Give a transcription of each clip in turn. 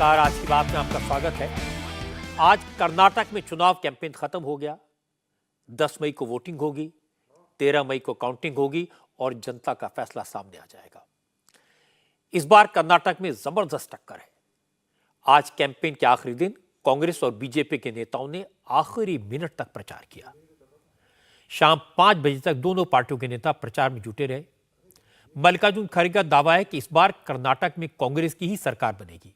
नमस्कार। आज की बात में आपका स्वागत है। आज कर्नाटक में चुनाव कैंपेन खत्म हो गया। 10 मई को वोटिंग होगी, 13 मई को काउंटिंग होगी और जनता का फैसला सामने आ जाएगा। इस बार कर्नाटक में जबरदस्त टक्कर है। आज कैंपेन के आखिरी दिन कांग्रेस और बीजेपी के नेताओं ने आखिरी मिनट तक प्रचार किया। शाम 5 बजे तक दोनों पार्टियों के नेता प्रचार में जुटे रहे। मल्लिकार्जुन खड़गे का दावा है कि इस बार कर्नाटक में कांग्रेस की ही सरकार बनेगी।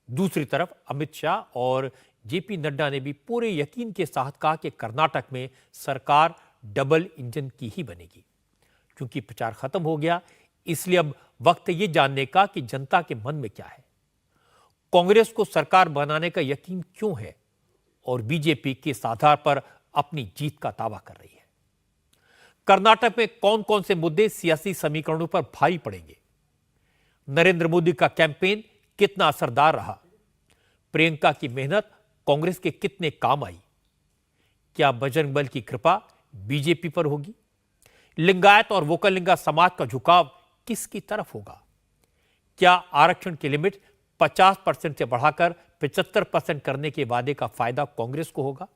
दूसरी तरफ अमित शाह और जेपी नड्डा ने भी पूरे यकीन के साथ कहा कि कर्नाटक में सरकार डबल इंजन की ही बनेगी। क्योंकि प्रचार खत्म हो गया, इसलिए अब वक्त यह जानने का कि जनता के मन में क्या है, कांग्रेस को सरकार बनाने का यकीन क्यों है और बीजेपी किस आधार पर अपनी जीत का दावा कर रही है। कर्नाटक में कौन कौन से मुद्दे सियासी समीकरणों पर भारी पड़ेंगे, नरेंद्र मोदी का कैंपेन कितना असरदार रहा, प्रियंका की मेहनत कांग्रेस के कितने काम आई, क्या बजरंग दल की कृपा बीजेपी पर होगी, लिंगायत और वोकलिंगा समाज का झुकाव किसकी तरफ होगा, क्या आरक्षण की लिमिट 50% से बढ़ाकर 75% करने के वादे का फायदा कांग्रेस को होगा,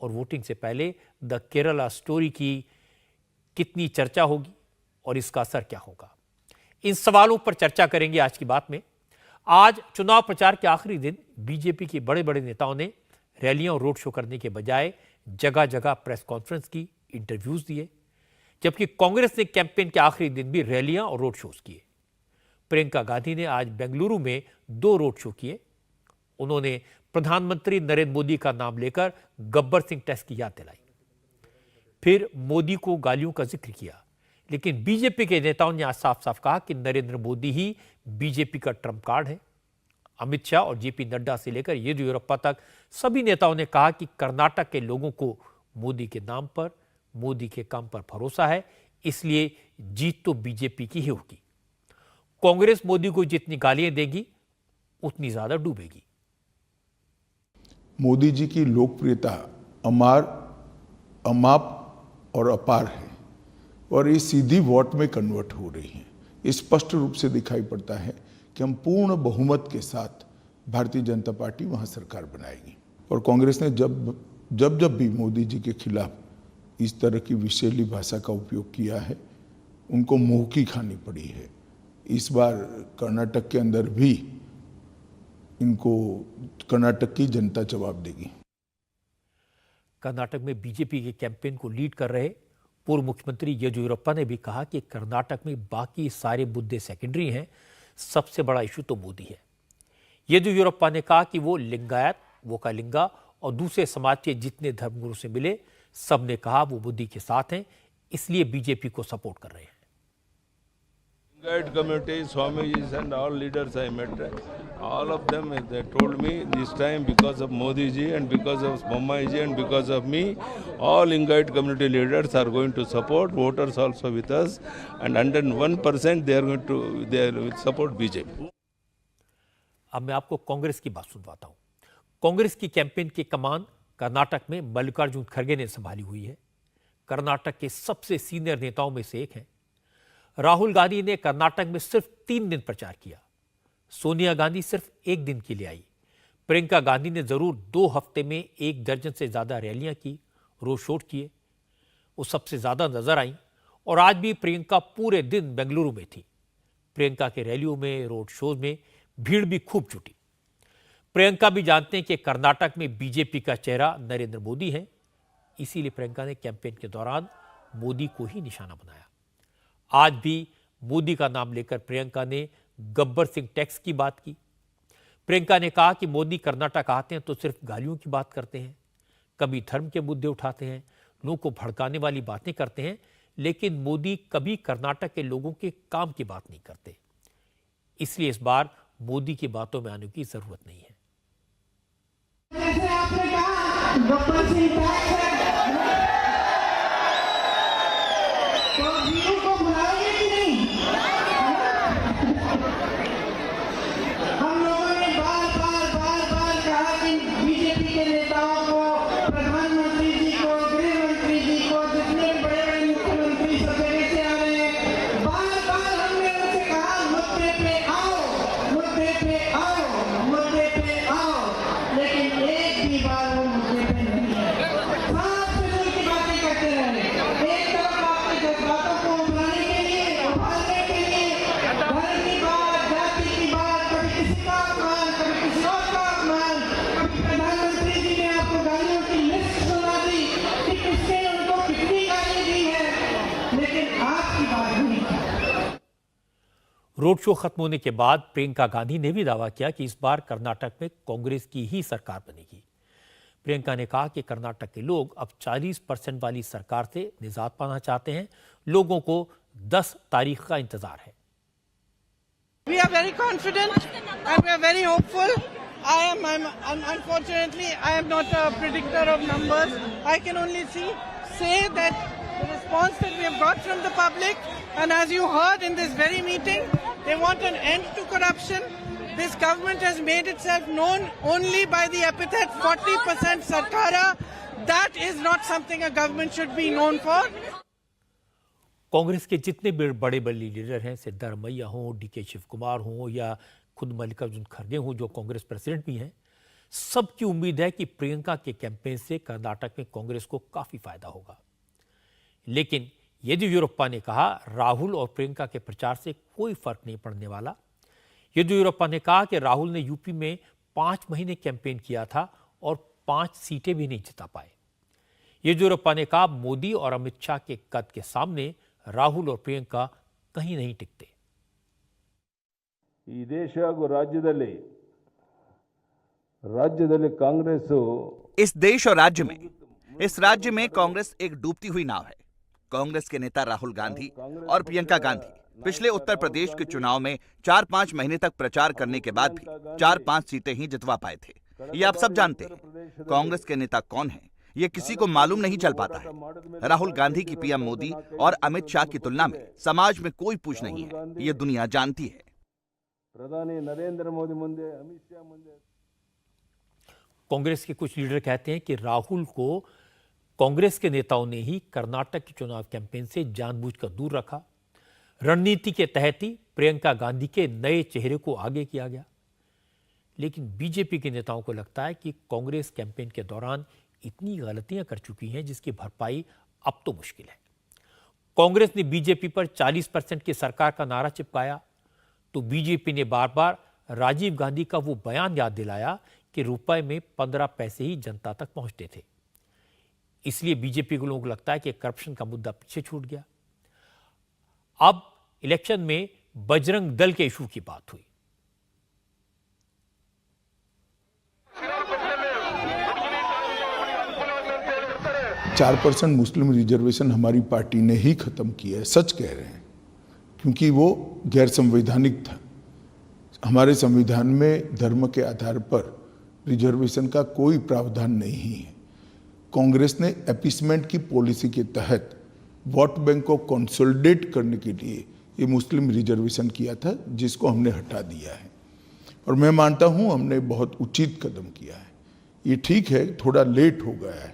और वोटिंग से पहले द केरला स्टोरी की कितनी चर्चा होगी और इसका असर क्या होगा। इन सवालों पर चर्चा करेंगे आज की बात में। आज चुनाव प्रचार के आखिरी दिन बीजेपी के बड़े बड़े नेताओं ने रैलियां और रोड शो करने के बजाय जगह जगह प्रेस कॉन्फ्रेंस की, इंटरव्यूज दिए, जबकि कांग्रेस ने कैंपेन के आखिरी दिन भी रैलियां और रोड शोज किए। प्रियंका गांधी ने आज बेंगलुरु में 2 रोड शो किए। उन्होंने प्रधानमंत्री नरेंद्र मोदी का नाम लेकर गब्बर सिंह टेस्ट की याद दिलाई, फिर मोदी को गालियों का जिक्र किया। लेकिन बीजेपी के नेताओं ने आज साफ साफ कहा कि नरेंद्र मोदी ही बीजेपी का ट्रम्प कार्ड है। अमित शाह और जेपी नड्डा से लेकर येदियुरप्पा तक सभी नेताओं ने कहा कि कर्नाटक के लोगों को मोदी के नाम पर, मोदी के काम पर भरोसा है, इसलिए जीत तो बीजेपी की ही होगी। कांग्रेस मोदी को जितनी गालियां देगी उतनी ज्यादा डूबेगी। मोदी जी की लोकप्रियता अमाप और अपार है और ये सीधी वोट में कन्वर्ट हो रही है। स्पष्ट रूप से दिखाई पड़ता है कि हम पूर्ण बहुमत के साथ भारतीय जनता पार्टी वहां सरकार बनाएगी। और कांग्रेस ने जब भी मोदी जी के खिलाफ इस तरह की विषैली भाषा का उपयोग किया है, उनको मुंह की खानी पड़ी है। इस बार कर्नाटक के अंदर भी इनको कर्नाटक की जनता जवाब देगी। कर्नाटक में बीजेपी के कैंपेन को लीड कर रहे पूर्व मुख्यमंत्री येदियुरप्पा ने भी कहा कि कर्नाटक में बाकी सारे मुद्दे सेकेंडरी हैं, सबसे बड़ा इशू तो मोदी है। येदियुरप्पा ने कहा कि वो लिंगायत, वोकालिंगा और दूसरे समाज के जितने धर्मगुरु से मिले, सब ने कहा वो मोदी के साथ हैं, इसलिए बीजेपी को सपोर्ट कर रहे हैं। Guide community, Swamijis and all leaders I met, all of them they told me this time because of Modi ji and because of Bommai ji and because of me, all Lingayat community leaders are going to support, voters also with us, and 101% they will support BJP. अब मैं आपको कांग्रेस की बात सुनवाता हूं। कांग्रेस की campaign की कमान कर्नाटक में मल्लिकार्जुन खड़गे ने संभाली हुई है। कर्नाटक के सबसे सीनियर नेताओं में से एक हैं। राहुल गांधी ने कर्नाटक में सिर्फ 3 दिन प्रचार किया। सोनिया गांधी सिर्फ 1 दिन के लिए आई। प्रियंका गांधी ने जरूर 2 हफ्ते में 1 दर्जन से ज्यादा रैलियां की, रोड शो किए, वो सबसे ज्यादा नजर आई। और आज भी प्रियंका पूरे दिन बेंगलुरु में थी। प्रियंका के रैलियों में, रोड शोज में भीड़ भी खूब जुटी। प्रियंका भी जानते हैं कि कर्नाटक में बीजेपी का चेहरा नरेंद्र मोदी है, इसीलिए प्रियंका ने कैंपेन के दौरान मोदी को ही निशाना बनाया। आज भी मोदी का नाम लेकर प्रियंका ने गब्बर सिंह टैक्स की बात की। प्रियंका ने कहा कि मोदी कर्नाटक आते हैं तो सिर्फ गालियों की बात करते हैं, कभी धर्म के मुद्दे उठाते हैं, लोगों को भड़काने वाली बातें करते हैं, लेकिन मोदी कभी कर्नाटक के लोगों के काम की बात नहीं करते। इसलिए इस बार मोदी की बातों में आने की जरूरत नहीं है। जैसे आपने कहा गब्बर सिंह टैक्स है, तो जीरो को बुलाएंगे कि नहीं? हम लोगों ने बार बार कहा कि बीजेपी के नेताओं को, प्रधानमंत्री जी को, गृह मंत्री जी को, जितने बड़े मुख्यमंत्री सवेरे से आ रहे हैं, बार हमने उनसे कहा मुद्दे पे आओ, मुद्दे पे आओ। मुद्दे पे आओ, लेकिन एक भी बार वो मुद्दे पे नहीं है। साफ फिजूल की बातें करते रहे। एक तरफ आपके जज्बातों को उभरने के लिए, उभारने के लिए धर्म की बात, जाति की बात, कभी किसी का अपमान, कभी किसी और का अपमान, कभी प्रधानमंत्री जी ने आपको गालियों की लिस्ट सुना दी कि किसने उनको कितनी गाली दी है, लेकिन आपकी बात नहीं की। रोड शो खत्म होने के बाद प्रियंका गांधी ने भी दावा किया कि इस बार कर्नाटक में कांग्रेस की ही सरकार बनेगी। प्रियंका ने कहा कि कर्नाटक के लोग अब 40% वाली सरकार से निजात पाना चाहते हैं। लोगों को 10 तारीख का इंतजार है। We are very confident and we are very hopeful. Unfortunately, I am not a predictor of numbers. I can only say that the response that we have got from the public, and as you heard in this very meeting, they want an end to corruption. This government has made itself known only by the epithet 40% Sarkara. That is not something a government should be known for. Congress के जितने भी बड़े बड़े leader हैं, सिद्धारमैया हों, DK Shiv Kumar हों या खुद मल्लिकार्जुन खड़गे हों जो कांग्रेस प्रेसिडेंट भी हैं, सबकी उम्मीद है कि प्रियंका के कैंपेन से कर्नाटक में कांग्रेस को काफी फायदा होगा। लेकिन येदियुरप्पा ने कहा राहुल और प्रियंका के प्रचार से कोई फर्क नहीं पड़ने वाला। येदियुरप्पा ने कहा कि राहुल ने यूपी में 5 महीने कैंपेन किया था और 5 सीटें भी नहीं जिता पाए। येदियुरप्पा ने कहा मोदी और अमित शाह के कद के सामने राहुल और प्रियंका कहीं नहीं टिकते। ಈ ದೇಶ ಹಾಗೂ ರಾಜ್ಯದಲ್ಲಿ ಕಾಂಗ್ರೆಸ್ इस देश और इस राज्य में कांग्रेस एक डूबती हुई नाव है। कांग्रेस के नेता राहुल गांधी और प्रियंका गांधी पिछले उत्तर प्रदेश के चुनाव में 4-5 महीने तक प्रचार करने के बाद भी 4-5 सीटें ही जितवा पाए थे। ये आप सब जानते हैं। कांग्रेस के नेता कौन हैं, ये किसी को मालूम नहीं चल पाता है। राहुल गांधी की पीएम मोदी और अमित शाह की तुलना में समाज में कोई पूछ नहीं है, ये दुनिया जानती है। ಪ್ರಧಾನಿ ನರೇಂದ್ರ ಮೋದಿ ಮುಂದೆ, ಅಮಿತ್ ಶಾ ಮುಂದೆ। कांग्रेस के कुछ लीडर कहते हैं कि राहुल को कांग्रेस के नेताओं ने ही कर्नाटक के चुनाव कैंपेन से जानबूझकर दूर रखा। रणनीति के तहत ही प्रियंका गांधी के नए चेहरे को आगे किया गया। लेकिन बीजेपी के नेताओं को लगता है कि कांग्रेस कैंपेन के दौरान इतनी गलतियां कर चुकी हैं जिसकी भरपाई अब तो मुश्किल है। कांग्रेस ने बीजेपी पर 40% की सरकार का नारा चिपकाया तो बीजेपी ने बार बार राजीव गांधी का वो बयान याद दिलाया कि रुपए में 15 पैसे ही जनता तक पहुंचते थे। इसलिए बीजेपी को लोगों को लगता है कि करप्शन का मुद्दा पीछे छूट गया। अब इलेक्शन में बजरंग दल के इशू की बात हुई। चार 4% मुस्लिम रिजर्वेशन हमारी पार्टी ने ही खत्म किया है, सच कह रहे हैं, क्योंकि वो गैर संवैधानिक था। हमारे संविधान में धर्म के आधार पर रिजर्वेशन का कोई प्रावधान नहीं है। कांग्रेस ने अपीसमेंट की पॉलिसी के तहत वोट बैंक को कंसोलिडेट करने के लिए ये मुस्लिम रिजर्वेशन किया था, जिसको हमने हटा दिया है। और मैं मानता हूँ हमने बहुत उचित कदम किया है। ये ठीक है, थोड़ा लेट हो गया है,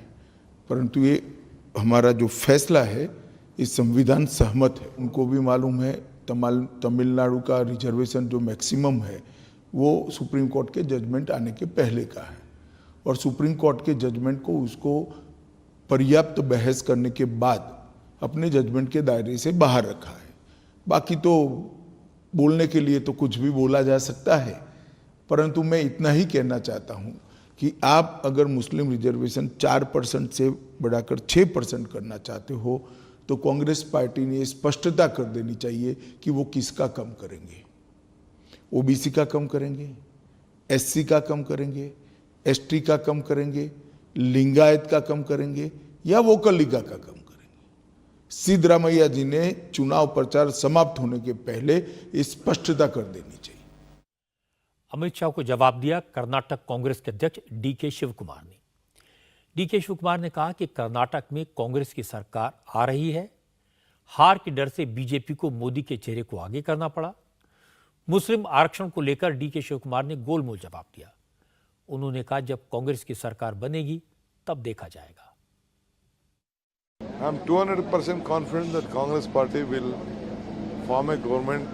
परंतु ये हमारा जो फैसला है इस संविधान सहमत है। उनको भी मालूम है तमिलनाडु का रिजर्वेशन जो मैक्सिमम है वो सुप्रीम कोर्ट के जजमेंट आने के पहले का है और सुप्रीम कोर्ट के जजमेंट को उसको पर्याप्त बहस करने के बाद अपने जजमेंट के दायरे से बाहर रखा है। बाकी तो बोलने के लिए तो कुछ भी बोला जा सकता है, परंतु मैं इतना ही कहना चाहता हूँ कि आप अगर मुस्लिम रिजर्वेशन 4% से बढ़ाकर 6% करना चाहते हो तो कांग्रेस पार्टी ने स्पष्टता कर देनी चाहिए कि वो किसका कम करेंगे। ओबीसी का कम करेंगे, एससी का कम करेंगे, एसटी का कम करेंगे, लिंगायत का कम करेंगे या वोकल लीगा का कम करेंगे। सिद्धरामैया जी ने चुनाव प्रचार समाप्त होने के पहले स्पष्टता कर देनी चाहिए। अमित शाह को जवाब दिया कर्नाटक कांग्रेस के अध्यक्ष डीके शिव कुमार ने। डीके शिव कुमार ने कहा कि कर्नाटक में कांग्रेस की सरकार आ रही है। हार के डर से बीजेपी को मोदी के चेहरे को आगे करना पड़ा। मुस्लिम आरक्षण को लेकर डीके शिव कुमार ने गोलमोल जवाब दिया। उन्होंने कहा जब कांग्रेस की सरकार बनेगी तब देखा जाएगा। I am 200% confident that Congress party will form a government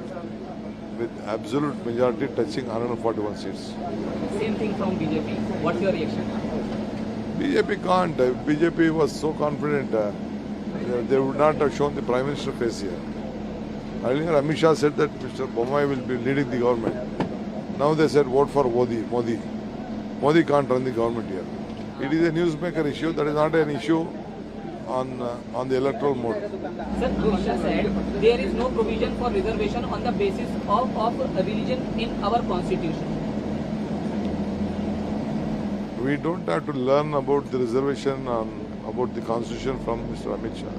with absolute majority touching 141 seats. Same thing from BJP. What's your reaction? BJP can't. BJP was so confident. They would not have shown the Prime Minister face here. Earlier, Amit Shah said that Mr. Bommai will be leading the government. Now they said vote for Modi. Modi can't run the government here. It is a newsmaker issue. That is not an issue on the electoral mode. Sir, Amit Shah said there is no provision for reservation on the basis of religion in our constitution. We don't have to learn about the reservation about the constitution from Mr. Amit Shah.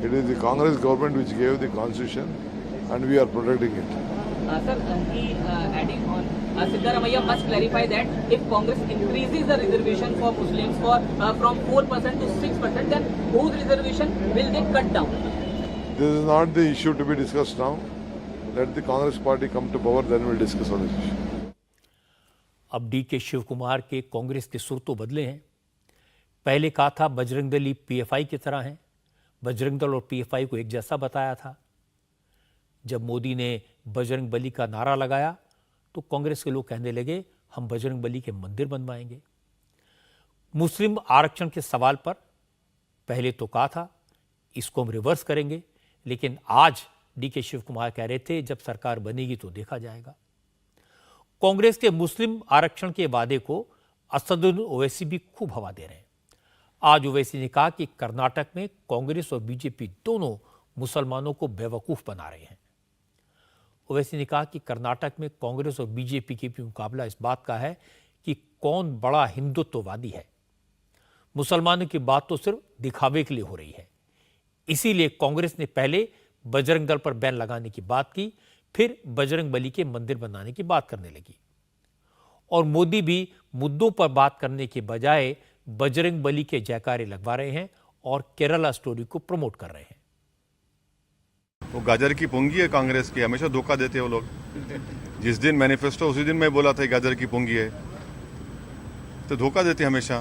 It is the Congress government which gave the constitution and we are protecting it. Sir, he adding on, Siddaramaiah must clarify that if Congress increases the reservation for Muslims from 4% to 6%, then whose reservation will they cut down? This is not the issue to be discussed now. Let the Congress party come to power, then we'll discuss on this issue. अब DK. Shiv Kumar के कांग्रेस के सुर तो बदले हैं। पहले कहा था बजरंग दल पीएफआई की तरह हैं, बजरंग दल और पीएफआई को एक जैसा बताया था। जब मोदी ने बजरंग बली का नारा लगाया तो कांग्रेस के लोग कहने लगे हम बजरंग बली के मंदिर बनवाएंगे। मुस्लिम आरक्षण के सवाल पर पहले तो कहा था इसको हम रिवर्स करेंगे, लेकिन आज डी.के. शिव कुमार कह रहे थे जब सरकार बनेगी तो देखा जाएगा। कांग्रेस के मुस्लिम आरक्षण के वादे को असदुद्दीन ओवैसी भी खूब हवा दे रहे हैं। आज ओवैसी ने कहा कि कर्नाटक में कांग्रेस और बीजेपी दोनों मुसलमानों को बेवकूफ बना रहे हैं। ओवैसी ने कहा कि कर्नाटक में कांग्रेस और बीजेपी के भी मुकाबला इस बात का है कि कौन बड़ा हिंदुत्ववादी है। मुसलमानों की बात तो सिर्फ दिखावे के लिए हो रही है। इसीलिए कांग्रेस ने पहले बजरंग दल पर बैन लगाने की बात की, फिर बजरंग बली के मंदिर बनाने की बात करने लगी। और मोदी भी मुद्दों पर बात करने के बजाय बजरंग बली के जयकारे लगवा रहे हैं और केरला स्टोरी को प्रमोट कर रहे हैं। वो गाजर की पुंगी है कांग्रेस की, हमेशा धोखा देते हैं वो लोग। जिस दिन मैनिफेस्टो उसी दिन मैं बोला था गाजर की पुंगी है, तो धोखा देते हमेशा।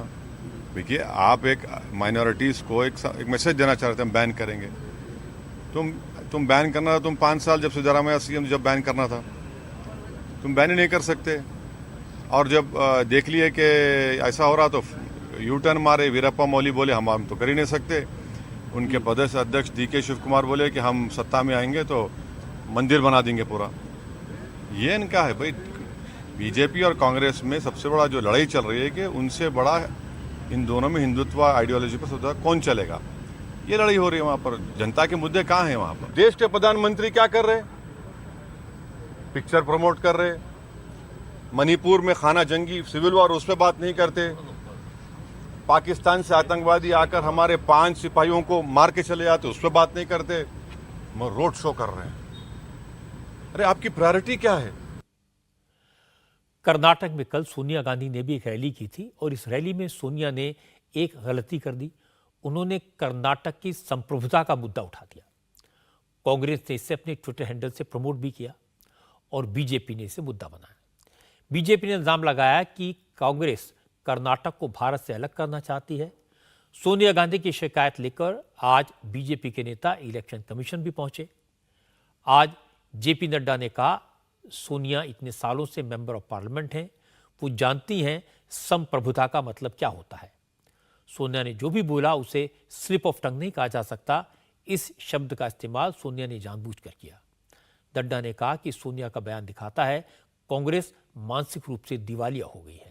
देखिए, आप एक माइनॉरिटीज को एक मैसेज देना चाह रहे थे हम बैन करेंगे। तुम बैन करना था, तुम 5 साल जब सिद्धारामैया सीएम जब बैन करना था तुम बैन ही नहीं कर सकते। और जब देख लिए कि ऐसा हो रहा तो यू टर्न मारे। वीरप्पा मोइली बोले हम तो कर ही नहीं सकते। उनके प्रदेश अध्यक्ष डी.के. शिव कुमार बोले कि हम सत्ता में आएंगे तो मंदिर बना देंगे पूरा। ये इनका है भाई। बीजेपी और कांग्रेस में सबसे बड़ा जो लड़ाई चल रही है कि उनसे बड़ा इन दोनों में हिंदुत्व आइडियोलॉजी पर सबसे कौन चलेगा, ये लड़ाई हो रही है। वहां पर जनता के मुद्दे कहाँ हैं? वहां पर देश के प्रधानमंत्री क्या कर रहे? पिक्चर प्रमोट कर रहे। मणिपुर में खाना जंगी सिविल वॉर, उस पर बात नहीं करते। पाकिस्तान से आतंकवादी आकर हमारे 5 सिपाहियों को मार के चले जाते, उस पर बात नहीं करते। रोड शो कर रहे हैं। अरे आपकी प्रायोरिटी क्या है? कर्नाटक में कल सोनिया गांधी ने भी एक रैली की थी और इस रैली में सोनिया ने एक गलती कर दी। उन्होंने कर्नाटक की संप्रभुता का मुद्दा उठा दिया। कांग्रेस ने इसे अपने ट्विटर हैंडल से प्रमोट भी किया और बीजेपी ने इसे मुद्दा बनाया। बीजेपी ने इल्जाम लगाया कि कांग्रेस कर्नाटक को भारत से अलग करना चाहती है। सोनिया गांधी की शिकायत लेकर आज बीजेपी के नेता इलेक्शन कमीशन भी पहुंचे। आज जेपी नड्डा ने कहा सोनिया इतने सालों से मेंबर ऑफ पार्लियामेंट हैं, वो जानती हैं संप्रभुता का मतलब क्या होता है। सोनिया ने जो भी बोला उसे स्लिप ऑफ टंग नहीं कहा जा सकता। इस शब्द का इस्तेमाल सोनिया ने जानबूझकर किया। नड्डा ने कहा कि सोनिया का बयान दिखाता है कांग्रेस मानसिक रूप से दिवालिया हो गई है।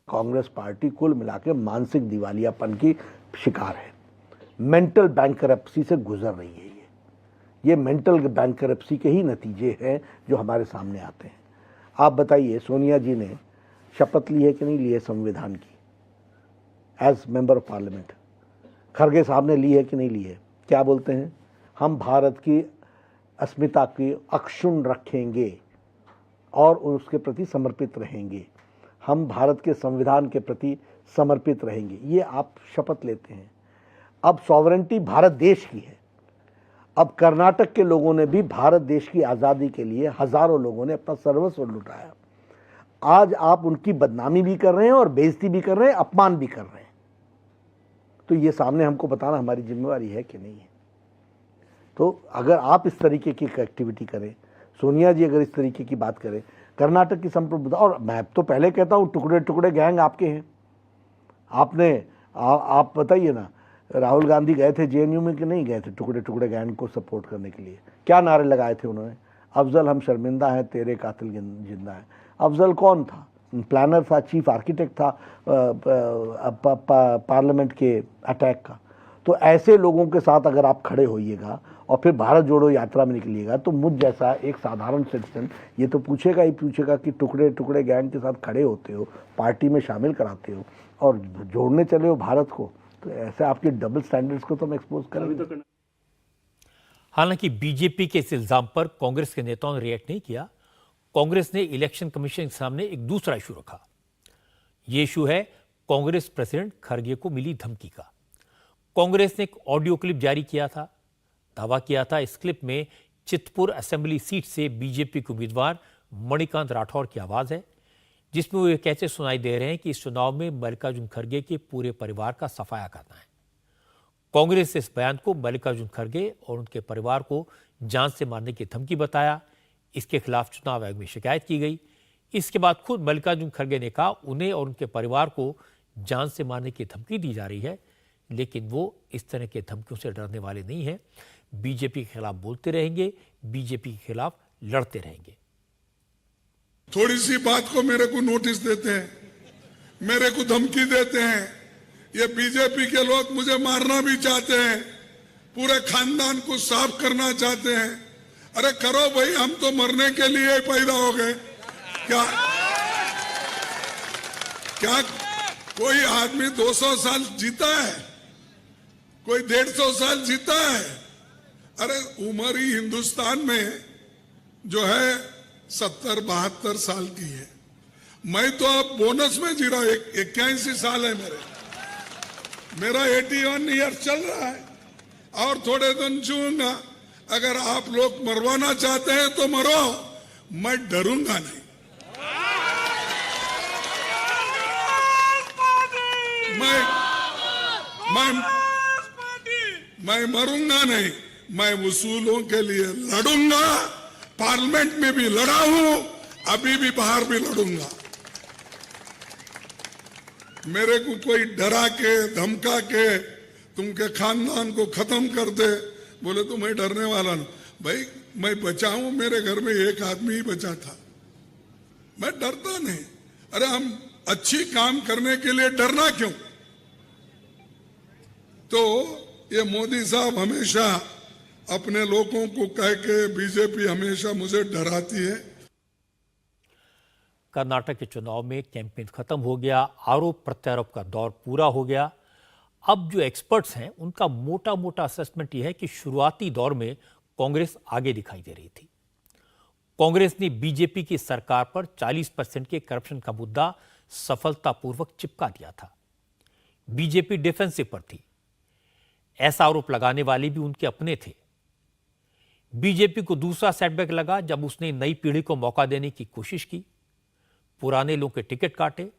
कांग्रेस पार्टी कुल मिलाकर मानसिक दिवालियापन की शिकार है। मेंटल बैंकरप्सी से गुजर रही है। ये मेंटल बैंकरप्सी के ही नतीजे हैं जो हमारे सामने आते हैं। आप बताइए, सोनिया जी ने शपथ ली है कि नहीं ली है संविधान की as member of parliament? Kharge साहब ने ली है कि नहीं ली है? क्या बोलते हैं? हम भारत की अस्मिता की अक्षुण्ण रखेंगे और उसके प्रति समर्पित रहेंगे। हम भारत के संविधान के प्रति समर्पित रहेंगे। ये आप शपथ लेते हैं। अब सॉवरेंटी भारत देश की है। अब कर्नाटक के लोगों ने भी भारत देश की आज़ादी के लिए हजारों लोगों ने अपना सर्वस्व लुटाया। आज आप उनकी बदनामी भी कर रहे हैं और बेइज्जती भी कर रहे हैं, अपमान भी कर रहे हैं। तो ये सामने हमको बताना हमारी जिम्मेवारी है कि नहीं है। तो अगर आप इस तरीके की एक्टिविटी करें, सोनिया जी अगर इस तरीके की बात करें, कर्नाटक की संप्रभुता, और मैं तो पहले कहता हूँ टुकड़े टुकड़े गैंग आपके हैं। आप बताइए ना, राहुल गांधी गए थे जेएनयू में कि नहीं गए थे टुकड़े टुकड़े गैंग को सपोर्ट करने के लिए? क्या नारे लगाए थे उन्होंने? अफजल हम शर्मिंदा हैं, तेरे कातिल जिंदा है। अफजल कौन था? प्लानर था, चीफ आर्किटेक्ट था पार्लियामेंट के अटैक का। तो ऐसे लोगों के साथ अगर आप खड़े होइएगा और फिर भारत जोड़ो यात्रा में निकलिएगा, तो मुझ जैसा एक साधारण सिटीजन ये तो पूछेगा ही पूछेगा कि टुकड़े टुकड़े गैंग के साथ खड़े होते हो, पार्टी में शामिल कराते हो और जोड़ने चले हो भारत को, तो ऐसे आपके डबल स्टैंडर्ड्स को तो हम एक्सपोज करेंगे। हालांकि बीजेपी के इस इल्जाम पर कांग्रेस के नेताओं ने रिएक्ट नहीं किया। कांग्रेस ने इलेक्शन कमीशन के सामने एक दूसरा इशू रखा। यह इशू है कांग्रेस प्रेसिडेंट खरगे को मिली धमकी का। कांग्रेस ने एक ऑडियो क्लिप जारी किया था। दावा किया था इस क्लिप में चितपुर असेंबली सीट से बीजेपी के उम्मीदवार मणिकांत राठौर की आवाज है, जिसमें वो ये कहते सुनाई दे रहे हैं कि इस चुनाव में मल्लिकार्जुन खड़गे के पूरे परिवार का सफाया करना है। कांग्रेस ने इस बयान को मल्लिकार्जुन खड़गे और उनके परिवार को जान से मारने की धमकी बताया। इसके खिलाफ चुनाव आयोग में शिकायत की गई। इसके बाद खुद मल्लिकार्जुन खड़गे ने कहा उन्हें और उनके परिवार को जान से मारने की धमकी दी जा रही है, लेकिन वो इस तरह के धमकियों से डरने वाले नहीं हैं। बीजेपी के खिलाफ बोलते रहेंगे, बीजेपी के खिलाफ लड़ते रहेंगे। थोड़ी सी बात को मेरे को नोटिस देते हैं, मेरे को धमकी देते हैं। ये बीजेपी के लोग मुझे मारना भी चाहते हैं, पूरे खानदान को साफ करना चाहते हैं। अरे करो भाई, हम तो मरने के लिए पैदा हो गए। क्या कोई आदमी 200 साल जीता है? कोई 150 साल जीता है? अरे उम्र ही हिंदुस्तान में जो है 70-72 साल की है। मैं तो अब बोनस में जी रहा हूं, 81 साल है मेरा 81 ईयर चल रहा है और थोड़े दिन जीऊंगा। अगर आप लोग मरवाना चाहते हैं तो मरो, मैं डरूंगा नहीं। मैं मरूंगा नहीं, मैं वसूलों के लिए लड़ूंगा। पार्लियामेंट में भी लड़ा हूं, अभी भी बाहर भी लड़ूंगा। मेरे को कोई डरा के धमका के तुमके खानदान को खत्म कर दे बोले तो मैं डरने वाला नहीं। भाई मैं बचा हूं, मेरे घर में एक आदमी ही बचा था, मैं डरता नहीं। अरे हम अच्छी काम करने के लिए डरना क्यों? तो ये मोदी साहब हमेशा अपने लोगों को कह के बीजेपी हमेशा मुझे डराती है। कर्नाटक के चुनाव में कैंपेन खत्म हो गया, आरोप प्रत्यारोप का दौर पूरा हो गया। अब जो एक्सपर्ट्स हैं उनका मोटा मोटा असेसमेंट यह है कि शुरुआती दौर में कांग्रेस आगे दिखाई दे रही थी। कांग्रेस ने बीजेपी की सरकार पर 40% के करप्शन का मुद्दा सफलतापूर्वक चिपका दिया था। बीजेपी डिफेंसिव पर थी। ऐसा आरोप लगाने वाले भी उनके अपने थे। बीजेपी को दूसरा सेटबैक लगा जब उसने नई पीढ़ी को मौका देने की कोशिश की, पुराने लोगों के टिकट काटे।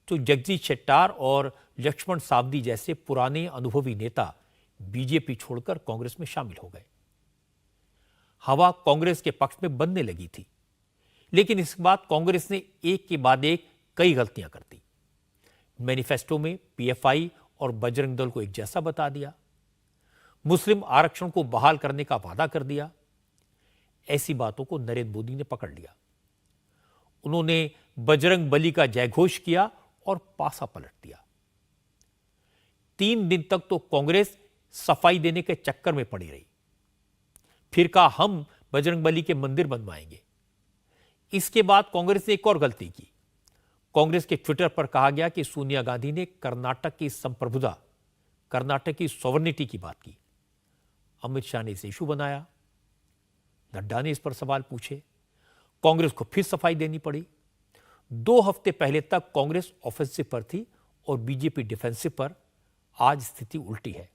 तो जगदीश शेट्टार और लक्ष्मण सावदी जैसे पुराने अनुभवी नेता बीजेपी छोड़कर कांग्रेस में शामिल हो गए। हवा कांग्रेस के पक्ष में बनने लगी थी, लेकिन इसके बाद कांग्रेस ने एक के बाद एक कई गलतियां कर दी। मैनिफेस्टो में पीएफआई और बजरंग दल को एक जैसा बता दिया, मुस्लिम आरक्षण को बहाल करने का वादा कर दिया। ऐसी बातों को नरेंद्र मोदी ने पकड़ लिया। उन्होंने बजरंग बली का जयघोष किया और पासा पलट दिया। 3 दिन तक तो कांग्रेस सफाई देने के चक्कर में पड़ी रही। फिर कहा हम बजरंग बली के मंदिर बनवाएंगे। इसके बाद कांग्रेस ने एक और गलती की। कांग्रेस के ट्विटर पर कहा गया कि सोनिया गांधी ने कर्नाटक की संप्रभुता, कर्नाटक की सॉवरेनिटी की बात की। अमित शाह ने इसे इशू बनाया। नड्डा ने इस पर सवाल पूछे। कांग्रेस को फिर सफाई देनी पड़ी। 2 हफ्ते पहले तक कांग्रेस ऑफेंसिव पर थी और बीजेपी डिफेंसिव पर। आज स्थिति उल्टी है।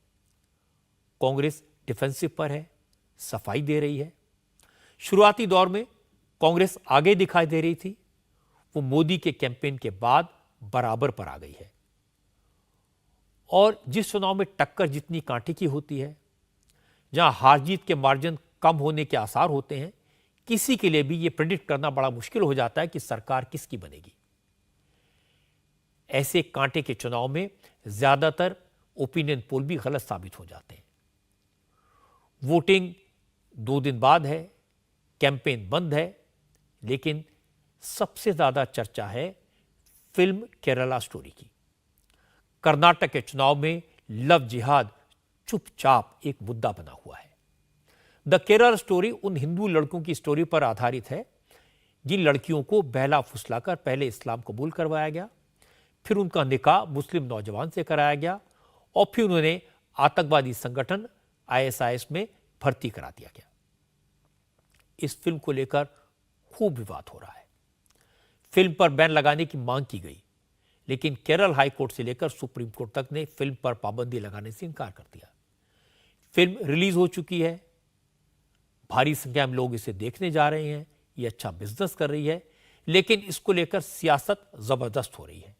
कांग्रेस डिफेंसिव पर है, सफाई दे रही है। शुरुआती दौर में कांग्रेस आगे दिखाई दे रही थी, वो मोदी के कैंपेन के बाद बराबर पर आ गई है। और जिस चुनाव में टक्कर जितनी कांटे की होती है, जहां हार जीत के मार्जिन कम होने के आसार होते हैं, किसी के लिए भी यह प्रेडिक्ट करना बड़ा मुश्किल हो जाता है कि सरकार किसकी बनेगी। ऐसे कांटे के चुनाव में ज्यादातर ओपिनियन पोल भी गलत साबित हो जाते हैं। वोटिंग 2 दिन बाद है, कैंपेन बंद है, लेकिन सबसे ज्यादा चर्चा है फिल्म केरला स्टोरी की। कर्नाटक के चुनाव में लव जिहाद चुपचाप एक मुद्दा बना हुआ है। द केरला स्टोरी उन हिंदू लड़कों की स्टोरी पर आधारित है जिन लड़कियों को बहला फुसलाकर पहले इस्लाम कबूल करवाया गया, फिर उनका निकाह मुस्लिम नौजवान से कराया गया और फिर उन्हें आतंकवादी संगठन ISIS में भर्ती करा दिया गया। इस फिल्म को लेकर खूब विवाद हो रहा है। फिल्म पर बैन लगाने की मांग की गई, लेकिन केरल हाई कोर्ट से लेकर सुप्रीम कोर्ट तक ने फिल्म पर पाबंदी लगाने से इनकार कर दिया। फिल्म रिलीज हो चुकी है, भारी संख्या में लोग इसे देखने जा रहे हैं, ये अच्छा बिजनेस कर रही है, लेकिन इसको लेकर सियासत जबरदस्त हो रही है।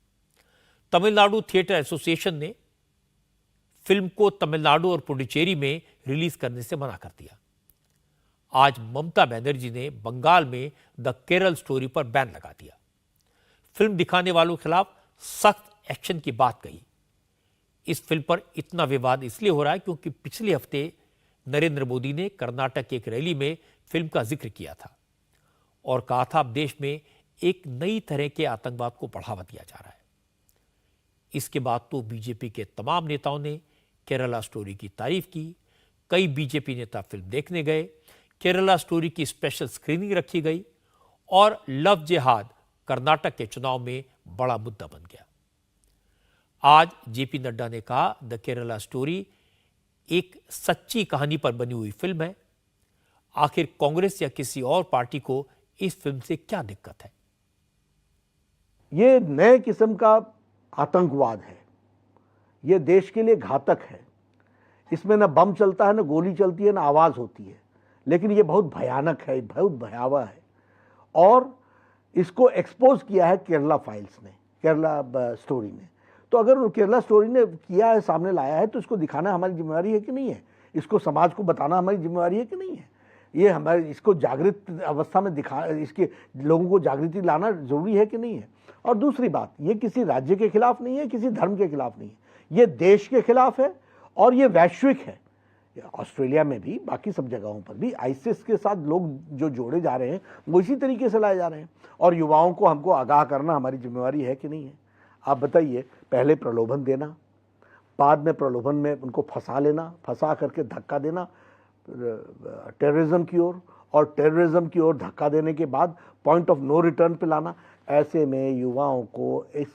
तमिलनाडु थिएटर एसोसिएशन ने फिल्म को तमिलनाडु और पुडुचेरी में रिलीज करने से मना कर दिया। आज ममता बनर्जी ने बंगाल में द केरल स्टोरी पर बैन लगा दिया। फिल्म दिखाने वालों के खिलाफ सख्त एक्शन की बात कही। इस फिल्म पर इतना विवाद इसलिए हो रहा है क्योंकि पिछले हफ्ते नरेंद्र मोदी ने कर्नाटक की एक रैली में फिल्म का जिक्र किया था और कहा था अब देश में एक नई तरह के आतंकवाद को बढ़ावा दिया जा रहा है। इसके बाद तो बीजेपी के तमाम नेताओं ने केरला स्टोरी की तारीफ की। कई बीजेपी नेता फिल्म देखने गए, केरला स्टोरी की स्पेशल स्क्रीनिंग रखी गई और लव जिहाद कर्नाटक के चुनाव में बड़ा मुद्दा बन गया। आज जेपी नड्डा ने कहा द केरला स्टोरी एक सच्ची कहानी पर बनी हुई फिल्म है। आखिर कांग्रेस या किसी और पार्टी को इस फिल्म से क्या दिक्कत है? ये नए किस्म का आतंकवाद है, ये देश के लिए घातक है। इसमें न बम चलता है, न गोली चलती है, न आवाज होती है, लेकिन ये बहुत भयानक है, बहुत भयावह है। और इसको एक्सपोज किया है केरला फाइल्स ने, केरला स्टोरी ने। तो अगर केरला स्टोरी ने किया है, सामने लाया है, तो इसको दिखाना हमारी जिम्मेवारी है कि नहीं है? इसको समाज को बताना हमारी जिम्मेवारी है कि नहीं है? ये हमारे इसको जागृत अवस्था में इसके लोगों को जागृति लाना जरूरी है कि नहीं है? और दूसरी बात, ये किसी राज्य के खिलाफ नहीं है, किसी धर्म के खिलाफ नहीं है, ये देश के खिलाफ है और ये वैश्विक है। ऑस्ट्रेलिया में भी, बाकी सब जगहों पर भी आईसिस के साथ लोग जो जोड़े जा रहे हैं वो इसी तरीके से लाए जा रहे हैं। और युवाओं को हमको आगाह करना हमारी जिम्मेवारी है कि नहीं है? आप बताइए, पहले प्रलोभन देना, बाद में प्रलोभन में उनको फंसा लेना, फंसा करके धक्का देना टेररिज्म की ओर, और टेररिज्म की ओर धक्का देने के बाद पॉइंट ऑफ नो रिटर्न पे लाना। ऐसे में युवाओं को इस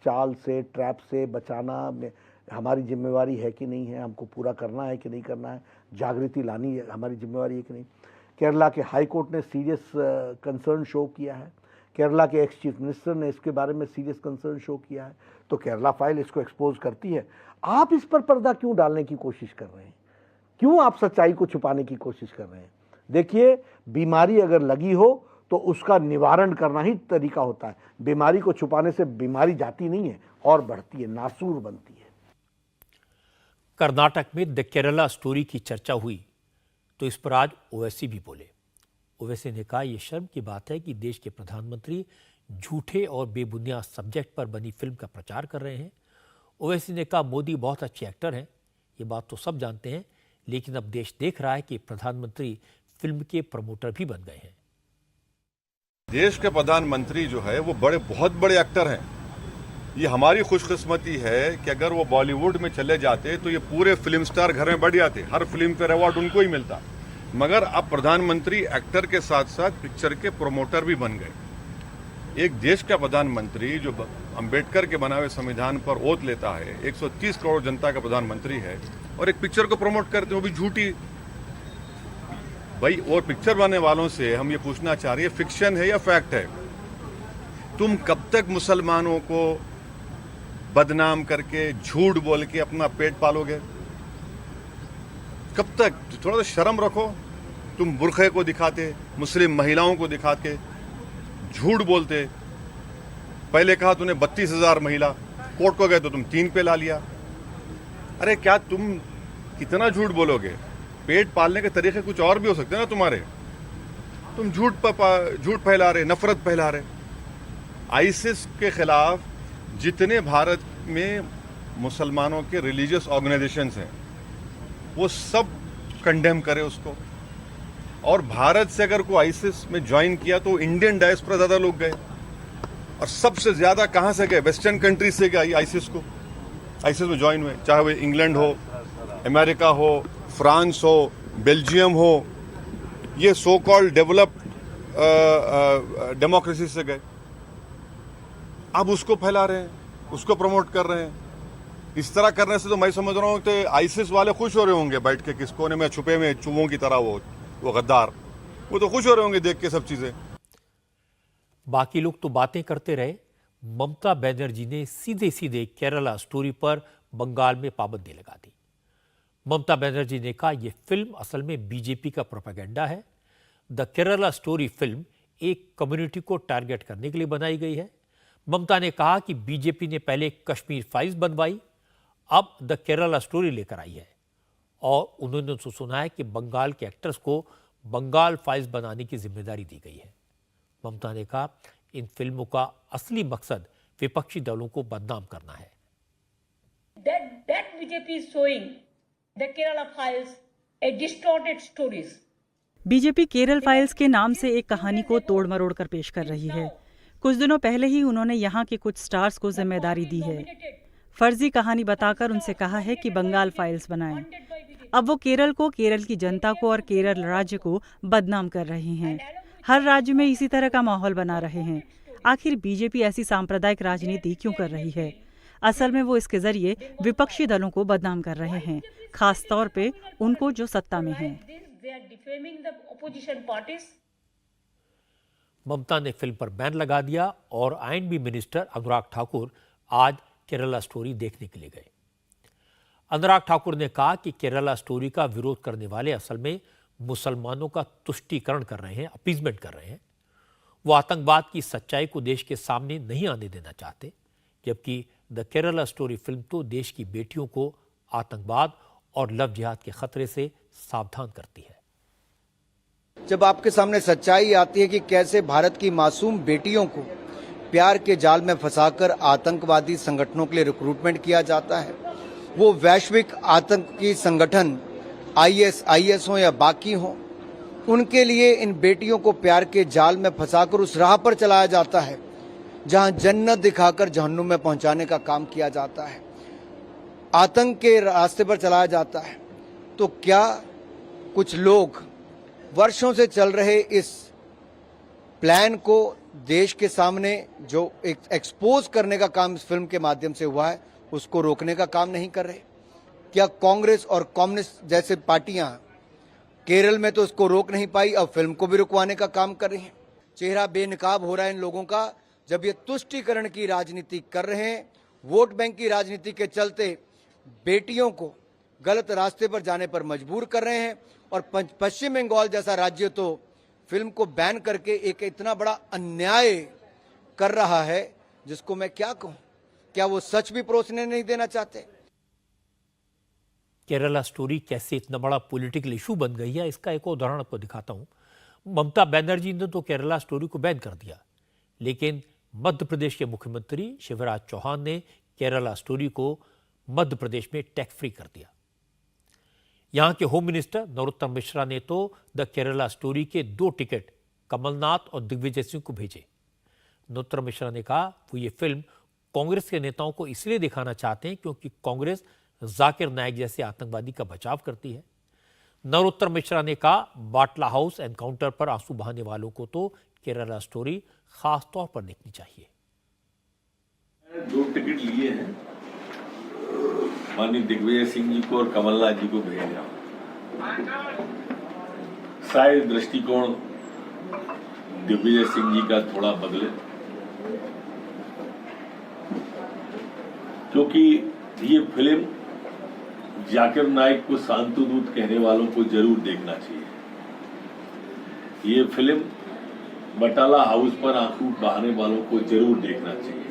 चाल से, ट्रैप से बचाना में हमारी जिम्मेवारी है कि नहीं है? हमको पूरा करना है कि नहीं करना है? जागृति लानी हमारी जिम्मेवारी है कि नहीं? केरला के हाई कोर्ट ने सीरियस कंसर्न शो किया है, केरला के एक्स चीफ मिनिस्टर ने इसके बारे में सीरियस कंसर्न शो किया है। तो केरला फाइल इसको एक्सपोज करती है। आप इस पर पर्दा क्यों डालने की कोशिश कर रहे हैं? क्यों आप सच्चाई को छुपाने की कोशिश कर रहे हैं? देखिए, बीमारी अगर लगी हो तो उसका निवारण करना ही तरीका होता है। बीमारी को छुपाने से बीमारी जाती नहीं है और बढ़ती है, नासूर बनती है। कर्नाटक में द केरला स्टोरी की चर्चा हुई तो इस पर आज ओवैसी भी बोले। ओवैसी ने कहा यह शर्म की बात है कि देश के प्रधानमंत्री झूठे और बेबुनियाद सब्जेक्ट पर बनी फिल्म का प्रचार कर रहे हैं। ओवैसी ने कहा मोदी बहुत अच्छे एक्टर हैं, ये बात तो सब जानते हैं, लेकिन अब देश देख रहा है कि प्रधानमंत्री फिल्म के प्रमोटर भी बन गए हैं। देश के प्रधानमंत्री जो है वो बहुत बड़े एक्टर हैं। ये हमारी खुशकिस्मती है कि अगर वो बॉलीवुड में चले जाते तो ये पूरे फिल्म स्टार घर में बढ़ जाते, हर फिल्म पर अवार्ड उनको ही मिलता। मगर अब प्रधानमंत्री एक्टर के साथ साथ पिक्चर के प्रोमोटर भी बन गए। एक देश का प्रधानमंत्री जो अंबेडकर के बनाए हुए संविधान पर ओथ लेता है, 130 करोड़ जनता का प्रधानमंत्री है, और एक पिक्चर को प्रमोट करते हैं, वो भी झूठी। भाई, और पिक्चर बनाने वालों से हम ये पूछना चाह रहे हैं, फिक्शन है या फैक्ट है? तुम कब तक मुसलमानों को बदनाम करके, झूठ बोल के अपना पेट पालोगे? कब तक? थोड़ा सा शर्म रखो। तुम बुरखे को दिखाते, मुस्लिम महिलाओं को दिखा के झूठ बोलते। पहले कहा तूने 32,000 महिला, कोर्ट को गए तो तुम 3 पे ला लिया। अरे क्या तुम कितना झूठ बोलोगे? पेट पालने के तरीके कुछ और भी हो सकते हैं ना तुम्हारे। तुम झूठ फैला रहे, नफरत फैला रहे। आईसिस के खिलाफ जितने भारत में मुसलमानों के रिलीजियस ऑर्गेनाइजेशंस हैं वो सब कंडेम करे उसको। और भारत से अगर कोई आईसिस में ज्वाइन किया तो इंडियन डायस्पोरा ज्यादा लोग गए, और सबसे ज्यादा कहां से गए? वेस्टर्न कंट्री से गए आईसिस में ज्वाइन हुए, चाहे वो इंग्लैंड हो, अमेरिका हो, फ्रांस हो, बेल्जियम हो, ये सो कॉल्ड डेवलप्ड डेमोक्रेसी से गए। अब उसको फैला रहे हैं, उसको प्रमोट कर रहे हैं। इस तरह करने से तो मैं समझ रहा हूं कि आईसिस वाले खुश हो रहे होंगे बैठ के, किस कोने में छुपे में चूहों की तरह वो गद्दार, वो तो खुश हो रहे होंगे देख के सब चीजें। बाकी लोग तो बातें करते रहे। ममता बनर्जी ने सीधे सीधे केरला स्टोरी पर बंगाल में पाबंदी लगा दी। ममता बनर्जी ने कहा यह फिल्म असल में बीजेपी का प्रोपेगेंडा है। द केरला स्टोरी फिल्म एक कम्युनिटी को टारगेट करने के लिए बनाई गई है। ममता ने कहा कि बीजेपी ने पहले कश्मीर फाइल्स बनवाई, अब द केरला स्टोरी लेकर आई है, और उन्होंने तो सुना है कि बंगाल के एक्टर्स को बंगाल फाइल्स बनाने की जिम्मेदारी दी गई है। ममता ने कहा इन फिल्मों का असली मकसद विपक्षी दलों को बदनाम करना है। That BJP is showing the Kerala files a distorted stories. BJP Kerala files के नाम से एक कहानी को तोड़ मरोड़ कर पेश कर रही है। कुछ दिनों पहले ही उन्होंने यहाँ के कुछ स्टार्स को जिम्मेदारी दी है। फर्जी कहानी बताकर उनसे कहा है कि बंगाल फाइल्स बनाएं। अब वो केरल को, केरल की जनता को और केरल राज्य को बदनाम कर रहे हैं। हर राज्य में इसी तरह का माहौल बना रहे हैं। आखिर बीजेपी ऐसी सांप्रदायिक राजनीति क्यों कर रही है? असल में वो इसके जरिए विपक्षी दलों को बदनाम कर रहे हैं, खास तौर पे उनको जो सत्ता में हैं। ममता ने फिल्म पर बैन लगा दिया और आईएनबी मिनिस्टर अनुराग ठाकुर आज केरला स्टोरी देखने के लिए गए। अनुराग ठाकुर ने कहा कि केरला स्टोरी का विरोध करने वाले असल में मुसलमानों का तुष्टीकरण कर रहे हैं, अपीजमेंट कर रहे हैं। वो आतंकवाद की सच्चाई को देश के सामने नहीं आने देना चाहते, जबकि द केरला स्टोरी फिल्म तो देश की बेटियों को आतंकवाद और लव जिहाद के खतरे से सावधान करती है। जब आपके सामने सच्चाई आती है कि कैसे भारत की मासूम बेटियों को प्यार के जाल में फंसाकर आतंकवादी संगठनों के लिए रिक्रूटमेंट किया जाता है, वो वैश्विक आतंकी संगठन आईएस हो या बाकी हो, उनके लिए इन बेटियों को प्यार के जाल में फंसाकर उस राह पर चलाया जाता है जहां जन्नत दिखाकर जहन्नुम में पहुंचाने का काम किया जाता है, आतंक के रास्ते पर चलाया जाता है। तो क्या कुछ लोग वर्षों से चल रहे इस प्लान को देश के सामने जो एक्सपोज करने का काम इस फिल्म के माध्यम से हुआ है, उसको रोकने का काम नहीं कर रहे? क्या कांग्रेस और कम्युनिस्ट जैसे पार्टियां केरल में तो उसको रोक नहीं पाई, अब फिल्म को भी रुकवाने का काम कर रही हैं? चेहरा बेनकाब हो रहा है इन लोगों का जब ये तुष्टीकरण की राजनीति कर रहे हैं, वोट बैंक की राजनीति के चलते बेटियों को गलत रास्ते पर जाने पर मजबूर कर रहे हैं। और पश्चिम बंगाल जैसा राज्य तो फिल्म को बैन करके एक इतना बड़ा अन्याय कर रहा है जिसको मैं क्या कहूं। क्या वो सच भी परोसने नहीं देना चाहते? केरला स्टोरी कैसे इतना बड़ा पॉलिटिकल इशू बन गई है, इसका एक उदाहरण आपको दिखाता हूं। ममता बनर्जी ने तो केरला स्टोरी को बैन कर दिया, लेकिन मध्य प्रदेश के मुख्यमंत्री शिवराज चौहान ने केरला स्टोरी को मध्य प्रदेश में टैक्स फ्री कर दिया। यहां के होम मिनिस्टर नरोत्तम मिश्रा ने तो द केरला स्टोरी के 2 टिकट कमलनाथ और दिग्विजय सिंह को भेजे। नरोत्तम मिश्रा ने कहा वो ये फिल्म कांग्रेस के नेताओं को इसलिए दिखाना चाहते हैं क्योंकि कांग्रेस जाकिर नायक जैसे आतंकवादी का बचाव करती है। नरोत्तम मिश्रा ने कहा बाटला हाउस एनकाउंटर पर आंसू बहाने वालों को तो केरला स्टोरी खास तौर पर देखनी चाहिए। 2 टिकट लिए हैं, माननीय दिग्विजय सिंह जी को और कमलनाथ जी को भेज रहा हूं। शायद दृष्टिकोण दिग्विजय सिंह जी का थोड़ा बदले, क्योंकि ये फिल्म जाकिर नाइक को शांतिदूत कहने वालों को जरूर देखना चाहिए। ये फिल्म बटाला हाउस पर आंसू बहाने वालों को जरूर देखना चाहिए।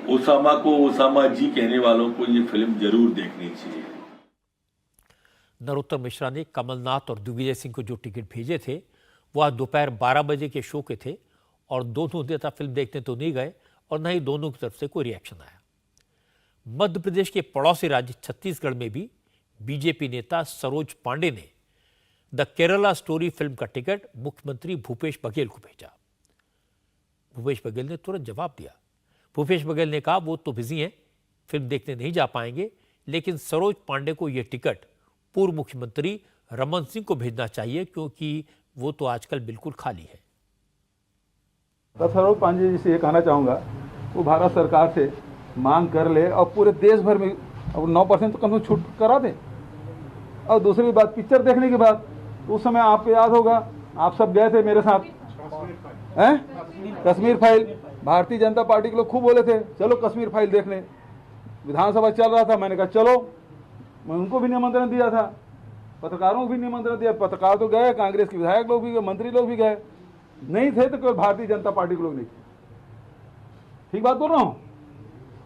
ओसामा को ओसामा जी कहने वालों को ये फिल्म जरूर देखनी चाहिए। नरोत्तम मिश्रा ने कमलनाथ और दिग्विजय सिंह को जो टिकट भेजे थे वो आज दोपहर 12 बजे के शो के थे और दोनों नेता फिल्म देखने तो नहीं गए और न ही दोनों की तरफ से कोई रिएक्शन आया। मध्य प्रदेश के पड़ोसी राज्य छत्तीसगढ़ में भी बीजेपी नेता सरोज पांडे ने द केरला स्टोरी फिल्म का टिकट मुख्यमंत्री भूपेश बघेल को भेजा। भूपेश बघेल ने तुरंत जवाब दिया। भूपेश बघेल ने कहा वो तो बिजी हैं, फिल्म देखने नहीं जा पाएंगे, लेकिन सरोज पांडे को यह टिकट पूर्व मुख्यमंत्री रमन सिंह को भेजना चाहिए क्योंकि वो तो आजकल बिल्कुल खाली है। सरोज पांडे जी से ये कहना चाहूँगा वो भारत सरकार से मांग कर ले और पूरे देश भर में 9% तो कम से कम छूट करा दे। और दूसरी बात, पिक्चर देखने के बाद उस समय आपको याद होगा आप सब गए थे मेरे साथ कश्मीर फाइल, भारतीय जनता पार्टी के लोग खूब बोले थे चलो कश्मीर फाइल देखने, विधानसभा चल रहा था, मैंने कहा चलो, मैं उनको भी निमंत्रण दिया था, पत्रकारों को भी निमंत्रण दिया, पत्रकार तो गए, कांग्रेस के विधायक लोग भी गए, मंत्री लोग भी गए, नहीं थे तो केवल भारतीय जनता पार्टी के लोग नहीं थे। ठीक बात बोल रहा हूँ?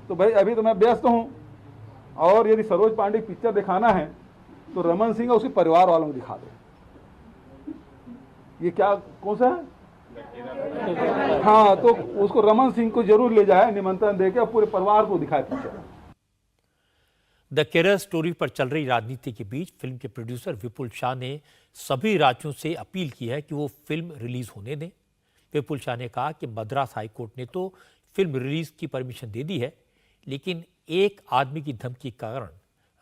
तो भाई अभी तो मैं व्यस्त हूँ और यदि सरोज पांडे पिक्चर दिखाना है तो रमन सिंह और उसके परिवार वालों को दिखा दो। ये क्या कौन सा है? हाँ, तो उसको रमन सिंह को जरूर ले जाए, निमंत्रण देके और पूरे परिवार को दिखाए पिक्चर। द केरल स्टोरी पर चल रही राजनीति के बीच फिल्म के प्रोड्यूसर विपुल शाह ने सभी राज्यों से अपील की है कि वो फिल्म रिलीज होने दें। विपुल शाह ने कहा कि मद्रास हाईकोर्ट ने तो फिल्म रिलीज की परमिशन दे दी है, लेकिन एक आदमी की धमकी के कारण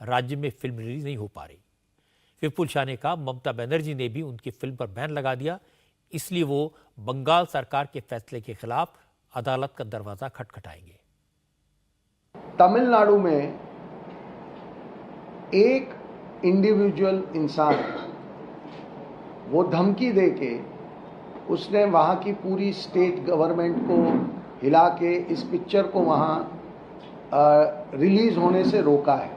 राज्य में फिल्म रिलीज नहीं हो पा रही। विपुल शाह ने कहा ममता बनर्जी ने भी उनकी फिल्म पर बैन लगा दिया, इसलिए वो बंगाल सरकार के फैसले के खिलाफ अदालत का दरवाजा खटखटाएंगे। तमिलनाडु में एक इंडिविजुअल इंसान वो धमकी देके उसने वहाँ की पूरी स्टेट गवर्नमेंट को हिला के इस पिक्चर को वहाँ रिलीज होने से रोका है।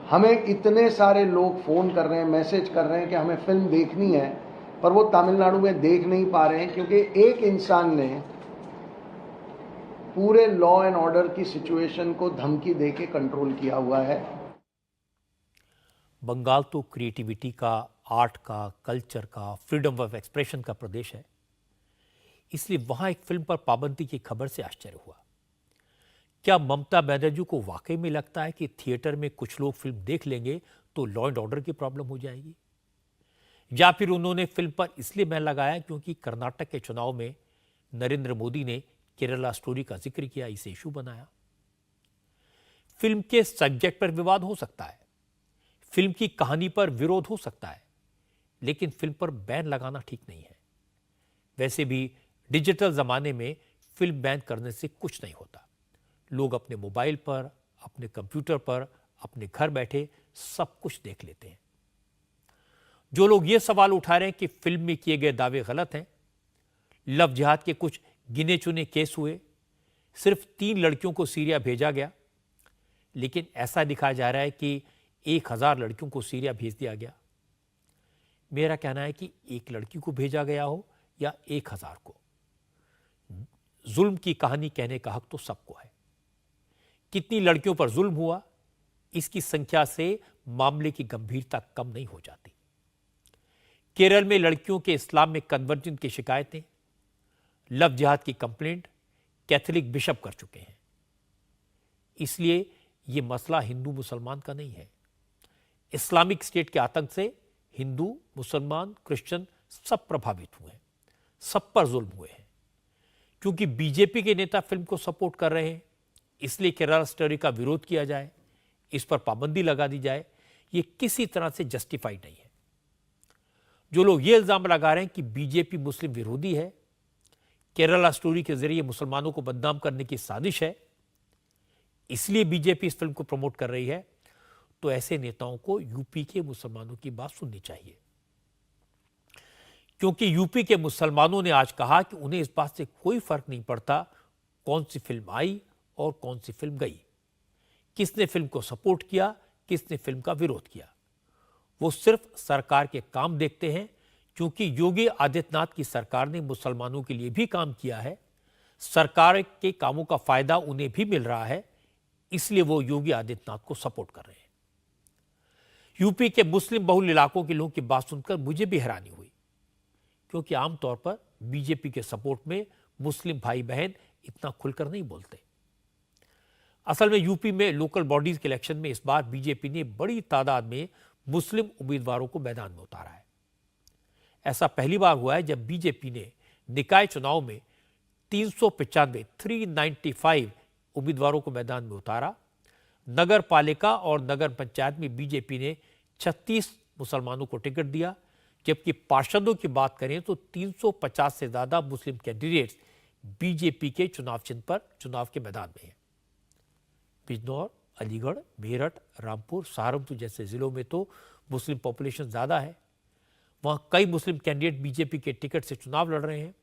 हमें इतने सारे लोग फ़ोन कर रहे हैं, मैसेज कर रहे हैं कि हमें फिल्म देखनी है, पर वो तमिलनाडु में देख नहीं पा रहे हैं क्योंकि एक इंसान ने पूरे लॉ एंड ऑर्डर की सिचुएशन को धमकी देके कंट्रोल किया हुआ है। बंगाल तो क्रिएटिविटी का, आर्ट का, कल्चर का, फ्रीडम ऑफ एक्सप्रेशन का प्रदेश है, इसलिए वहां एक फिल्म पर पाबंदी की खबर से आश्चर्य हुआ। क्या ममता बनर्जी को वाकई में लगता है कि थिएटर में कुछ लोग फिल्म देख लेंगे तो लॉ एंड ऑर्डर की प्रॉब्लम हो जाएगी? या फिर उन्होंने फिल्म पर इसलिए बैन लगाया क्योंकि कर्नाटक के चुनाव में नरेंद्र मोदी ने केरला स्टोरी का जिक्र किया, इसे इशू बनाया? फिल्म के सब्जेक्ट पर विवाद हो सकता है, फिल्म की कहानी पर विरोध हो सकता है, लेकिन फिल्म पर बैन लगाना ठीक नहीं है। वैसे भी डिजिटल जमाने में फिल्म बैन करने से कुछ नहीं होता। लोग अपने मोबाइल पर, अपने कंप्यूटर पर, अपने घर बैठे सब कुछ देख लेते हैं। जो लोग ये सवाल उठा रहे हैं कि फिल्म में किए गए दावे गलत हैं, लव जिहाद के कुछ गिने चुने केस हुए, सिर्फ 3 लड़कियों को सीरिया भेजा गया, लेकिन ऐसा दिखाया जा रहा है कि 1000 लड़कियों को सीरिया भेज दिया गया। मेरा कहना है कि एक लड़की को भेजा गया हो या 1000 को, जुल्म की कहानी कहने का हक तो सबको है। कितनी लड़कियों पर जुल्म हुआ, इसकी संख्या से मामले की गंभीरता कम नहीं हो जाती। केरल में लड़कियों के इस्लाम में कन्वर्जन की शिकायतें, लव जिहाद की कंप्लेंट कैथोलिक बिशप कर चुके हैं। इसलिए यह मसला हिंदू मुसलमान का नहीं है। इस्लामिक स्टेट के आतंक से हिंदू, मुसलमान, क्रिश्चियन सब प्रभावित हुए हैं, सब पर जुल्म हुए हैं। क्योंकि बीजेपी के नेता फिल्म को सपोर्ट कर रहे हैं, इसलिए केरला स्टोरी का विरोध किया जाए, इस पर पाबंदी लगा दी जाए, यह किसी तरह से जस्टिफाइड नहीं है। जो लोग ये इल्जाम लगा रहे हैं कि बीजेपी मुस्लिम विरोधी है, केरला स्टोरी के जरिए मुसलमानों को बदनाम करने की साजिश है, इसलिए बीजेपी इस फिल्म को प्रमोट कर रही है, तो ऐसे नेताओं को यूपी के मुसलमानों की बात सुननी चाहिए। क्योंकि यूपी के मुसलमानों ने आज कहा कि उन्हें इस बात से कोई फर्क नहीं पड़ता कौन सी फिल्म आई और कौन सी फिल्म गई, किसने फिल्म को सपोर्ट किया, किसने फिल्म का विरोध किया। वो सिर्फ सरकार के काम देखते हैं, क्योंकि योगी आदित्यनाथ की सरकार ने मुसलमानों के लिए भी काम किया है, सरकार के कामों का फायदा उन्हें भी मिल रहा है, इसलिए वो योगी आदित्यनाथ को सपोर्ट कर रहे हैं। यूपी के मुस्लिम बहुल इलाकों के लोगों की बात सुनकर मुझे भी हैरानी हुई, क्योंकि आमतौर पर बीजेपी के सपोर्ट में मुस्लिम भाई बहन इतना खुलकर नहीं बोलते। असल में यूपी में लोकल बॉडीज के इलेक्शन में इस बार बीजेपी ने बड़ी तादाद में मुस्लिम उम्मीदवारों को मैदान में उतारा है। ऐसा पहली बार हुआ है जब बीजेपी ने निकाय चुनाव में 395 उम्मीदवारों को मैदान में उतारा। नगर पालिका और नगर पंचायत में बीजेपी ने 36 मुसलमानों को टिकट दिया, जबकि पार्षदों की बात करें तो 350 से ज्यादा मुस्लिम कैंडिडेट्स बीजेपी के चुनाव चिन्ह पर चुनाव के मैदान में हैं। बिजनौर, अलीगढ़, मेरठ, रामपुर, सहारनपुर जैसे जिलों में तो मुस्लिम पॉपुलेशन ज्यादा है। वहां कई मुस्लिम कैंडिडेट बीजेपी के टिकट से चुनाव लड़ रहे हैं।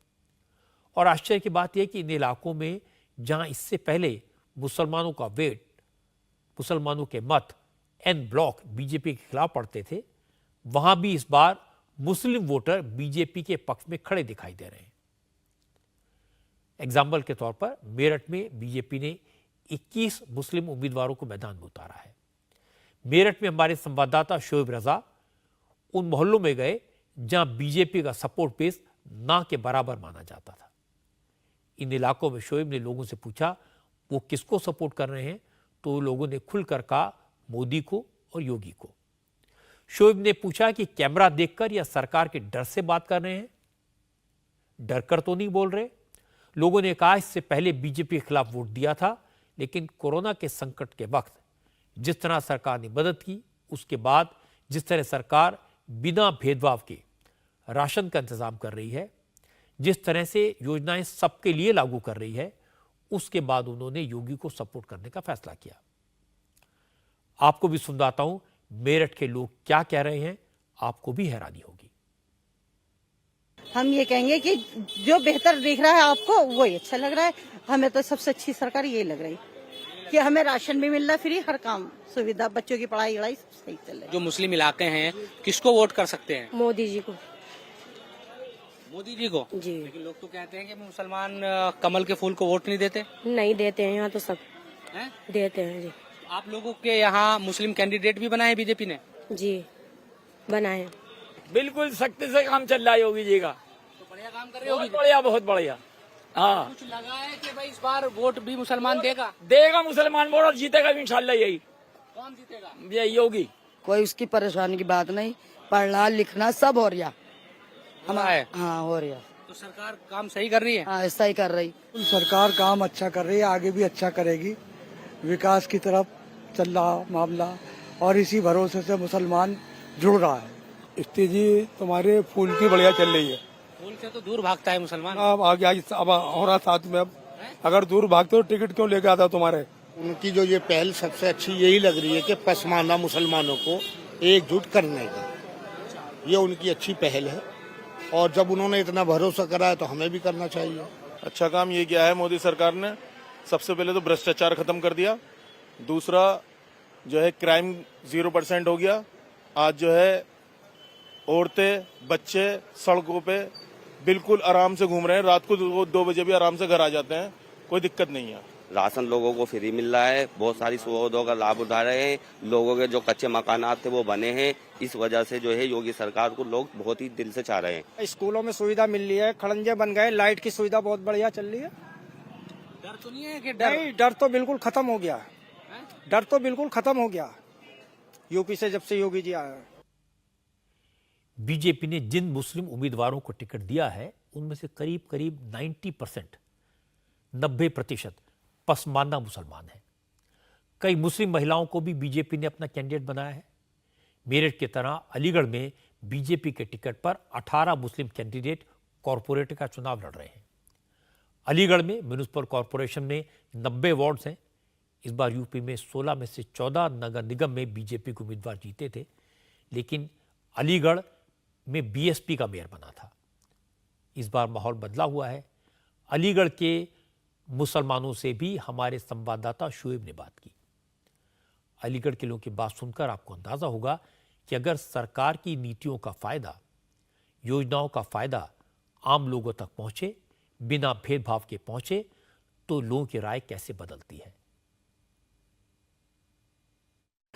और आश्चर्य की बात यह है कि इन इलाकों में जहां इससे पहले मुसलमानों का वेट, मुसलमानों के मत एन ब्लॉक बीजेपी के खिलाफ पड़ते थे, वहां भी इस बार मुस्लिम वोटर बीजेपी के पक्ष में खड़े दिखाई दे रहे हैं। एग्जाम्पल के तौर पर मेरठ में बीजेपी ने 21 मुस्लिम उम्मीदवारों को मैदान में उतारा है। मेरठ में हमारे संवाददाता शोएब रजा उन मोहल्लों में गए जहां बीजेपी का सपोर्ट बेस ना के बराबर माना जाता था। इन इलाकों में शोएब ने लोगों से पूछा वो किसको सपोर्ट कर रहे हैं, तो लोगों ने खुलकर कहा मोदी को और योगी को। शोएब ने पूछा कि कैमरा देखकर या सरकार के डर से बात कर रहे हैं? डर कर तो नहीं बोल रहे। लोगों ने कहा इससे पहले बीजेपी के खिलाफ वोट दिया था, लेकिन कोरोना के संकट के वक्त जिस तरह सरकार ने मदद की, उसके बाद जिस तरह सरकार बिना भेदभाव के राशन का इंतजाम कर रही है, जिस तरह से योजनाएं सबके लिए लागू कर रही है, उसके बाद उन्होंने योगी को सपोर्ट करने का फैसला किया। आपको भी सुनाता हूं मेरठ के लोग क्या कह रहे हैं, आपको भी हैरानी होगी। हम ये कहेंगे कि जो बेहतर दिख रहा है आपको वही अच्छा लग रहा है। हमें तो सबसे अच्छी सरकार ये लग रही कि हमें राशन भी मिल रहा है फ्री, हर काम सुविधा, बच्चों की पढ़ाई वढ़ाई सब सही चल रहा है। जो मुस्लिम इलाके हैं किसको वोट कर सकते हैं? मोदी जी को। मोदी जी को जी। लेकिन लोग तो कहते हैं कि मुसलमान कमल के फूल को वोट नहीं देते। नहीं देते हैं, यहाँ तो सब देते हैं जी। आप लोगों के यहाँ मुस्लिम कैंडिडेट भी बनाए बीजेपी ने? जी बनाए। बिल्कुल सख्ती से काम चल रहा है योगी जी का। तो बढ़िया काम कर रहे हो? बढ़िया, बहुत बढ़िया। हाँ, कुछ लगा है कि भाई इस बार वोट भी मुसलमान देगा मुसलमान वोट और जीतेगा भी इंशाल्लाह। यही कौन जीतेगा? ये योगी। कोई उसकी परेशानी की बात नहीं, पढ़ना लिखना सब हो रहा हमारा। हाँ हो रहा। तो सरकार काम सही कर रही है? हाँ ऐसा ही कर रही। सरकार काम अच्छा कर रही है, आगे भी अच्छा करेगी। विकास की तरफ चल रहा मामला और इसी भरोसे से मुसलमान जुड़ रहा है। स्थिति तुम्हारे फूल की बढ़िया चल रही है। फूल से तो दूर भागता है मुसलमान। अब आगे अब हो रहा साथ में। अब अगर दूर भागते तो टिकट क्यों लेके आता तुम्हारे? उनकी जो ये पहल सबसे अच्छी यही लग रही है कि पसमानदा मुसलमानों को एकजुट करने का, ये उनकी अच्छी पहल है। और जब उन्होंने इतना भरोसा करा है तो हमें भी करना चाहिए। अच्छा काम ये किया है मोदी सरकार ने। सबसे पहले तो भ्रष्टाचार खत्म कर दिया, दूसरा जो है क्राइम 0% हो गया। आज जो है औरतें बच्चे सड़कों पे बिल्कुल आराम से घूम रहे हैं, रात को 2 बजे भी आराम से घर आ जाते हैं, कोई दिक्कत नहीं है। राशन लोगों को फ्री मिल रहा है, बहुत सारी सुविधाओं का लाभ उठा रहे हैं। लोगों के जो कच्चे मकानात थे वो बने हैं, इस वजह से जो है योगी सरकार को लोग बहुत ही दिल से चाह रहे हैं। स्कूलों में सुविधा मिल रही है, खड़ंजे बन गए, लाइट की सुविधा बहुत बढ़िया चल रही है। डर तो नहीं है कि नहीं, डर तो बिल्कुल खत्म हो गया। डर तो बिल्कुल खत्म हो गया यूपी से जब से योगी जी आए। बीजेपी ने जिन मुस्लिम उम्मीदवारों को टिकट दिया है उनमें से करीब करीब 90% पसमानदा मुसलमान हैं। कई मुस्लिम महिलाओं को भी बीजेपी ने अपना कैंडिडेट बनाया है। मेरठ की तरह अलीगढ़ में बीजेपी के टिकट पर 18 मुस्लिम कैंडिडेट कॉरपोरेटर का चुनाव लड़ रहे हैं। अलीगढ़ में म्यूनिसिपल कॉरपोरेशन में 90 वार्ड्स हैं। इस बार यूपी में 16 में से 14 नगर निगम में बीजेपी के उम्मीदवार जीते थे, लेकिन अलीगढ़ में बीएसपी का मेयर बना था। इस बार माहौल बदला हुआ है। अलीगढ़ के मुसलमानों से भी हमारे संवाददाता शुएब ने बात की। अलीगढ़ के लोगों की बात सुनकर आपको अंदाजा होगा कि अगर सरकार की नीतियों का फायदा, योजनाओं का फायदा आम लोगों तक पहुंचे, बिना भेदभाव के पहुंचे, तो लोगों की राय कैसे बदलती है।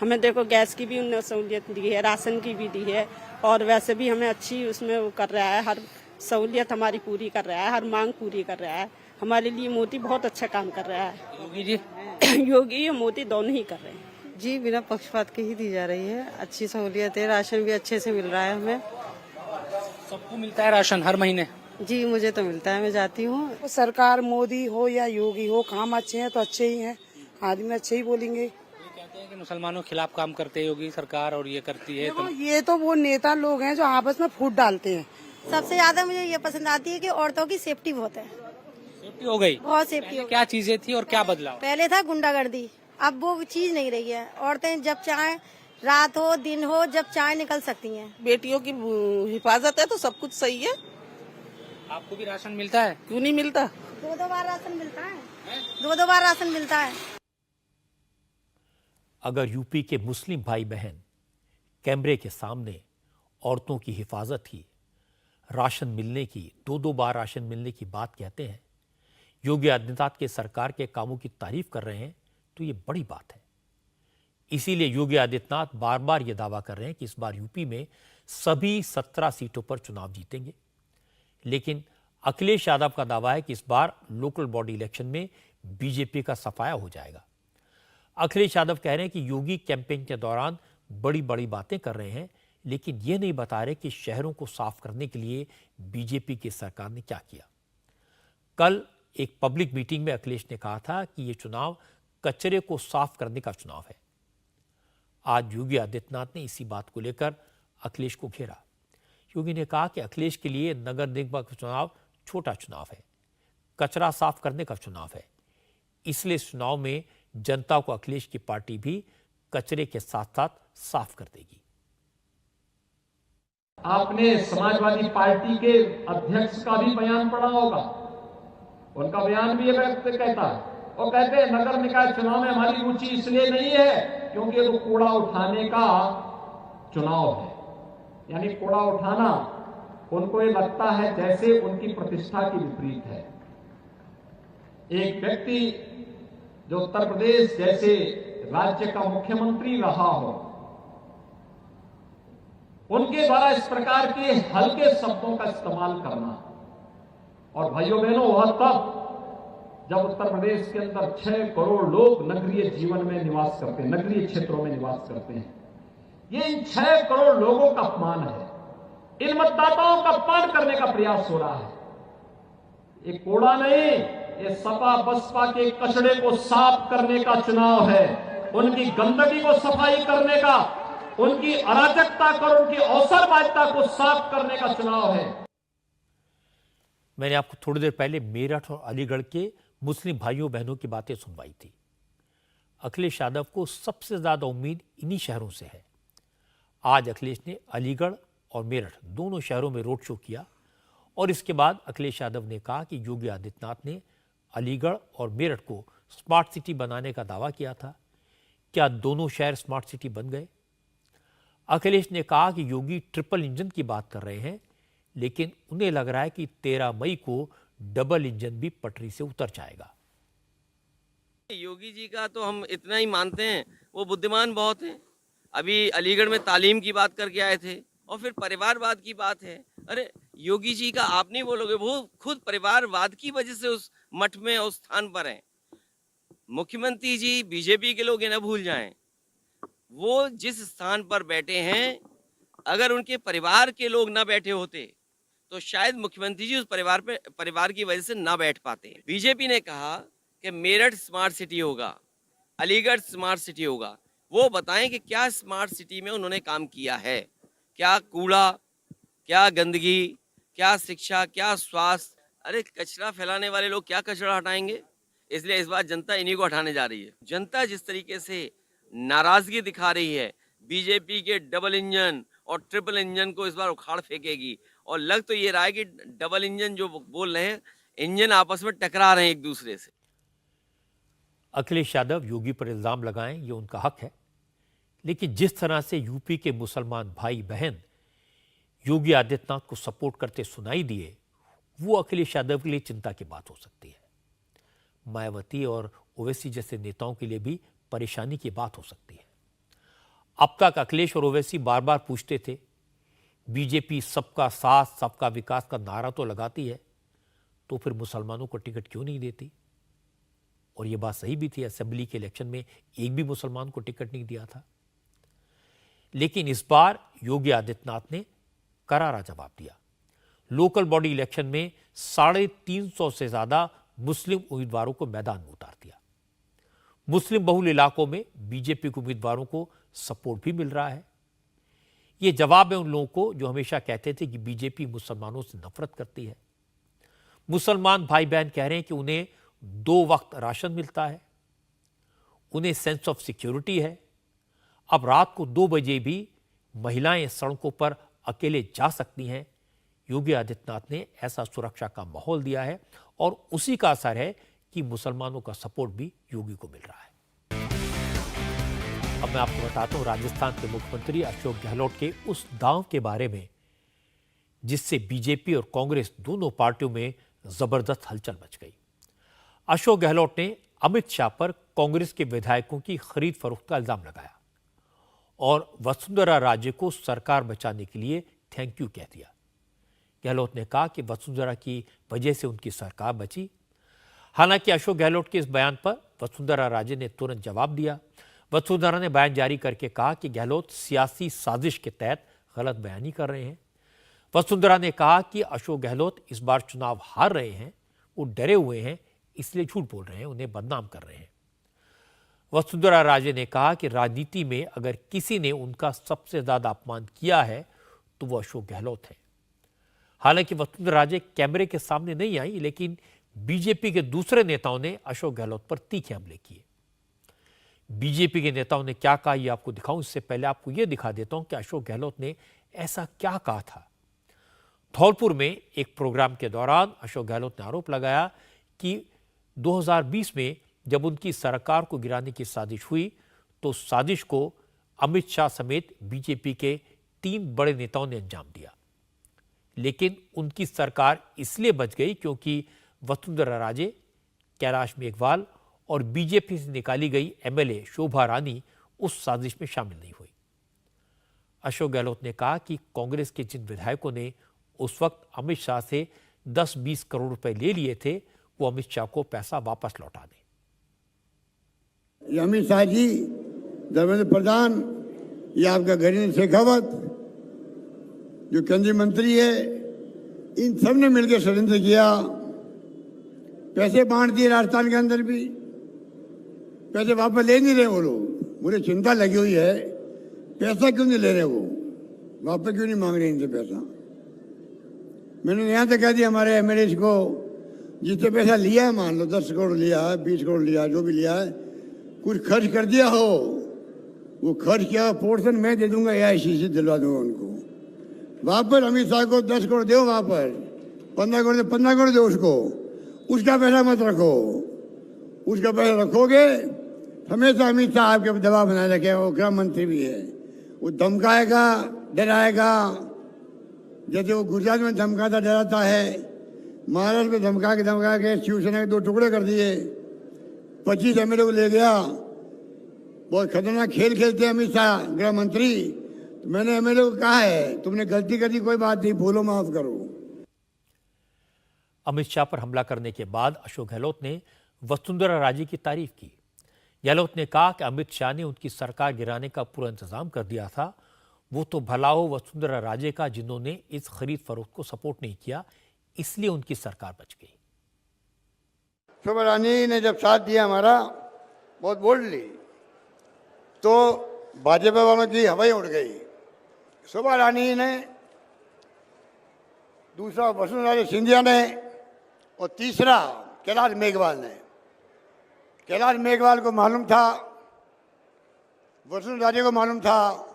हमें देखो गैस की भी उन्होंने सहूलियत दी है, राशन की भी दी है, और वैसे भी हमें अच्छी उसमें वो कर रहा है, हर सहूलियत हमारी पूरी कर रहा है, हर मांग पूरी कर रहा है। हमारे लिए मोदी बहुत अच्छा काम कर रहा है। योगी जी योगी और मोदी दोनों ही कर रहे हैं। जी बिना पक्षपात के ही दी जा रही है, अच्छी सहूलियत है, राशन भी अच्छे से मिल रहा है हमें। सबको मिलता है राशन हर महीने? जी मुझे तो मिलता है, मैं जाती हूँ। सरकार मोदी हो या योगी हो, काम अच्छे हैं तो अच्छे ही हैं, आदमी अच्छे ही बोलेंगे। कहते हैं कि मुसलमानों के खिलाफ काम करते योगी सरकार और ये करती है। तो ये तो वो नेता लोग हैं जो आपस में फूट डालते हैं। सबसे ज्यादा मुझे ये पसंद आती है कि औरतों की सेफ्टी बहुत है। सेफ्टी हो गई? बहुत सेफ्टी हो गई। क्या चीजें थी और क्या बदलाव? पहले था गुंडागर्दी, अब वो चीज नहीं रही है। औरतें जब चाहे, रात हो दिन हो, जब चाहे निकल सकती हैं। बेटियों की हिफाजत है तो सब कुछ सही है। आपको भी राशन मिलता है? क्यों नहीं मिलता? 2-2 बार राशन मिलता है, 2-2 बार राशन मिलता है। अगर यूपी के मुस्लिम भाई बहन कैमरे के सामने औरतों की हिफाजत की, राशन मिलने की, 2-2 बार राशन मिलने की बात कहते हैं, योगी आदित्यनाथ के सरकार के कामों की तारीफ कर रहे हैं, तो ये बड़ी बात है। इसीलिए योगी आदित्यनाथ बार बार ये दावा कर रहे हैं कि इस बार यूपी में सभी 17 सीटों पर चुनाव जीतेंगे। लेकिन अखिलेश यादव का दावा है कि इस बार लोकल बॉडी इलेक्शन में बीजेपी का सफाया हो जाएगा। अखिलेश यादव कह रहे हैं कि योगी कैंपेन के दौरान बड़ी बड़ी बातें कर रहे हैं, लेकिन ये नहीं बता रहे कि शहरों को साफ करने के लिए बीजेपी की सरकार ने क्या किया। कल एक पब्लिक मीटिंग में अखिलेश ने कहा था कि यह चुनाव कचरे को साफ करने का चुनाव है। आज योगी आदित्यनाथ ने इसी बात को लेकर अखिलेश को घेरा। योगी ने कहा कि अखिलेश के लिए नगर निगम का चुनाव छोटा चुनाव है, कचरा साफ करने का चुनाव है। इसलिए इस चुनाव में जनता को अखिलेश की पार्टी भी कचरे के साथ साथ साफ कर देगी। आपने समाजवादी पार्टी के अध्यक्ष का भी बयान पढ़ा होगा। उनका बयान भी ये व्यक्त कहता है, वो कहते हैं नगर निकाय चुनाव में हमारी रुचि इसलिए नहीं है क्योंकि ये तो कूड़ा उठाने का चुनाव है। यानी कूड़ा उठाना उनको ये लगता है जैसे उनकी प्रतिष्ठा की विपरीत है। एक व्यक्ति जो उत्तर प्रदेश जैसे राज्य का मुख्यमंत्री रहा हो, उनके द्वारा इस प्रकार के हल्के शब्दों का इस्तेमाल करना, और भाइयों बहनों वह तब जब उत्तर प्रदेश के अंदर 6 करोड़ लोग नगरीय जीवन में निवास करते हैं, नगरीय क्षेत्रों में निवास करते हैं। ये इन 6 करोड़ लोगों का अपमान है। इन मतदाताओं का अपमान करने का प्रयास हो रहा है। ये कूड़ा नहीं, ये सपा बसपा के कचड़े को साफ करने का चुनाव है। उनकी गंदगी को सफाई करने का, उनकी अराजकता और उनकी अवसरवादिता को साफ करने का चुनाव है। मैंने आपको थोड़ी देर पहले मेरठ और अलीगढ़ के मुस्लिम भाइयों बहनों की बातें सुनवाई थी। अखिलेश यादव को सबसे ज्यादा उम्मीद इन्हीं शहरों से है। आज अखिलेश ने अलीगढ़ और मेरठ दोनों शहरों में रोड शो किया, और इसके बाद अखिलेश यादव ने कहा कि योगी आदित्यनाथ ने अलीगढ़ और मेरठ को स्मार्ट सिटी बनाने का दावा किया था। क्या दोनों शहर स्मार्ट सिटी बन गए? अखिलेश ने कहा कि योगी ट्रिपल इंजन की बात कर रहे हैं, लेकिन उन्हें लग रहा है कि 13 मई को डबल इंजन भी पटरी से उतर जाएगा। योगी जी का तो हम इतना ही मानते हैं, वो बुद्धिमान बहुत हैं। अभी अलीगढ़ में तालीम की बात करके आए थे, और फिर परिवारवाद की बात है। अरे योगी जी का आप नहीं बोलोगे, वो खुद परिवारवाद की वजह से उस मठ में उस स्थान पर हैं। मुख्यमंत्री जी बीजेपी के लोग ये न भूल जाएं, वो जिस स्थान पर बैठे हैं, अगर उनके परिवार के लोग ना बैठे होते तो शायद मुख्यमंत्री जी उस परिवार की वजह से ना बैठ पाते। बीजेपी ने कहा कि मेरठ स्मार्ट सिटी होगा, अलीगढ़ स्मार्ट सिटी होगा। वो बताएं कि क्या स्मार्ट सिटी में उन्होंने काम किया है, क्या कूड़ा, क्या गंदगी, क्या शिक्षा, क्या स्वास्थ्य। अरे कचरा फैलाने वाले लोग क्या कचरा हटाएंगे? इसलिए इस बार जनता इन्हीं को हटाने जा रही है। जनता जिस तरीके से नाराजगी दिखा रही है, बीजेपी के डबल इंजन और ट्रिपल इंजन को इस बार उखाड़ फेंकेगी। और लग तो ये रहा है कि डबल इंजन जो बोल रहे हैं, इंजन आपस में टकरा रहे हैं एक दूसरे से। अखिलेश यादव योगी पर इल्जाम लगाएं, ये उनका हक है, लेकिन जिस तरह से यूपी के मुसलमान भाई बहन योगी आदित्यनाथ को सपोर्ट करते सुनाई दिए, वो अखिलेश यादव के लिए चिंता की बात हो सकती है। मायावती और ओवैसी जैसे नेताओं के लिए भी परेशानी की बात हो सकती है। अब तक अखिलेश और ओवैसी बार बार पूछते थे, बीजेपी सबका साथ सबका विकास का नारा तो लगाती है, तो फिर मुसलमानों को टिकट क्यों नहीं देती? और ये बात सही भी थी, असेंबली के इलेक्शन में एक भी मुसलमान को टिकट नहीं दिया था। लेकिन इस बार योगी आदित्यनाथ ने करारा जवाब दिया। लोकल बॉडी इलेक्शन में 350 से ज्यादा मुस्लिम उम्मीदवारों को मैदान में उतार दिया। मुस्लिम बहुल इलाकों में बीजेपी के उम्मीदवारों को सपोर्ट भी मिल रहा है। यह जवाब है उन लोगों को जो हमेशा कहते थे कि बीजेपी मुसलमानों से नफरत करती है। मुसलमान भाई बहन कह रहे हैं कि उन्हें 2 वक्त राशन मिलता है, उन्हें सेंस ऑफ सिक्योरिटी है। अब रात को 2 बजे भी महिलाएं सड़कों पर अकेले जा सकती हैं। योगी आदित्यनाथ ने ऐसा सुरक्षा का माहौल दिया है और उसी का असर है कि मुसलमानों का सपोर्ट भी योगी को मिल रहा है। अब मैं आपको बताता हूं राजस्थान के मुख्यमंत्री अशोक गहलोत के उस दांव के बारे में जिससे बीजेपी और कांग्रेस दोनों पार्टियों में जबरदस्त हलचल मच गई। अशोक गहलोत ने अमित शाह पर कांग्रेस के विधायकों की खरीद फरोख्त का इल्जाम लगाया और वसुंधरा राजे को सरकार बचाने के लिए थैंक यू कह दिया। गहलोत ने कहा कि वसुंधरा की वजह से उनकी सरकार बची। हालांकि अशोक गहलोत के इस बयान पर वसुंधरा राजे ने तुरंत जवाब दिया। वसुंधरा ने बयान जारी करके कहा कि गहलोत सियासी साजिश के तहत गलत बयानी कर रहे हैं। वसुंधरा ने कहा कि अशोक गहलोत इस बार चुनाव हार रहे हैं, वो डरे हुए हैं, इसलिए झूठ बोल रहे हैं, उन्हें बदनाम कर रहे हैं। वसुंधरा राजे ने कहा कि राजनीति में अगर किसी ने उनका सबसे ज्यादा अपमान किया है तो वो अशोक गहलोत है। हालांकि वसुंधरा राजे कैमरे के सामने नहीं आई, लेकिन बीजेपी के दूसरे नेताओं ने अशोक गहलोत पर तीखे हमले किए। बीजेपी के नेताओं ने क्या कहा ये आपको दिखाऊं, इससे पहले आपको यह दिखा देता हूं कि अशोक गहलोत ने ऐसा क्या कहा था। धौलपुर में एक प्रोग्राम के दौरान अशोक गहलोत ने आरोप लगाया कि 2020 में जब उनकी सरकार को गिराने की साजिश हुई तो साजिश को अमित शाह समेत बीजेपी के 3 बड़े नेताओं ने अंजाम दिया, लेकिन उनकी सरकार इसलिए बच गई क्योंकि वसुंधरा राजे, कैलाश मेघवाल और बीजेपी से निकाली गई एमएलए शोभा रानी उस साजिश में शामिल नहीं हुई। अशोक गहलोत ने कहा कि कांग्रेस के जिन विधायकों ने उस वक्त अमित शाह से 10-20 करोड़ रुपए ले लिए थे वो अमित शाह को पैसा वापस लौटा दें। अमित शाह जी, धर्मेंद्र प्रधान, ये आपका गरीब शेखावत जो केंद्रीय मंत्री है, इन सब ने मिलकर षड्यंत्र किया, पैसे बांट दिए राजस्थान के अंदर भी, पैसे वापस ले नहीं रहे वो लोग। मुझे चिंता लगी हुई है, पैसा क्यों नहीं ले रहे वो, वापस क्यों नहीं मांग रहे इनसे पैसा। मैंने यहाँ तक कह दिया हमारे एमएलए को, जिससे पैसा लिया है, मान लो 10 करोड़ लिया है, 20 करोड़ लिया, जो भी लिया है, कुछ खर्च कर दिया हो, वो खर्च किया पोर्शन मैं दे दूंगा, AIC से दिलवा दूंगा उनको वापस। अमित शाह को 10 करोड़ दो वापस, 15 करोड़ दे, 15 करोड़ दो उसको, उसका पैसा मत रखो। उसका पैसा रखोगे हमेशा अमित शाह आपके दबाव बनाए रखे, वो गृह मंत्री भी है, वो धमकाएगा, डराएगा। जैसे वो गुजरात में धमकाता डराता है, महाराष्ट्र में धमका के शिवसेना के 2 टुकड़े कर दिए, 25 एमएलए को ले गया। बहुत खतरनाक खेल खेलते हैं अमित शाह गृह मंत्री। तो मैंने एमएलए को कहा है, तुमने गलती कर दी, कोई बात नहीं, भूलो माफ करो। अमित शाह पर हमला करने के बाद अशोक गहलोत ने वसुंधरा राजे की तारीफ की। गहलोत ने कहा कि अमित शाह ने उनकी सरकार गिराने का पूरा इंतजाम कर दिया था, वो तो भला हो वसुंधरा राजे का जिन्होंने इस खरीद फरोख्त को सपोर्ट नहीं किया, इसलिए उनकी सरकार बच गई। शोभा रानी ने जब साथ दिया हमारा बहुत बोल्डली, तो भाजपा वालों की हवाई उड़ गई। शोभा रानी ने, दूसरा वसुंधरा सिंधिया ने, और तीसरा कैलाश मेघवाल ने। कैलाश मेघवाल को मालूम था, वसुंधरा राजे को मालूम था,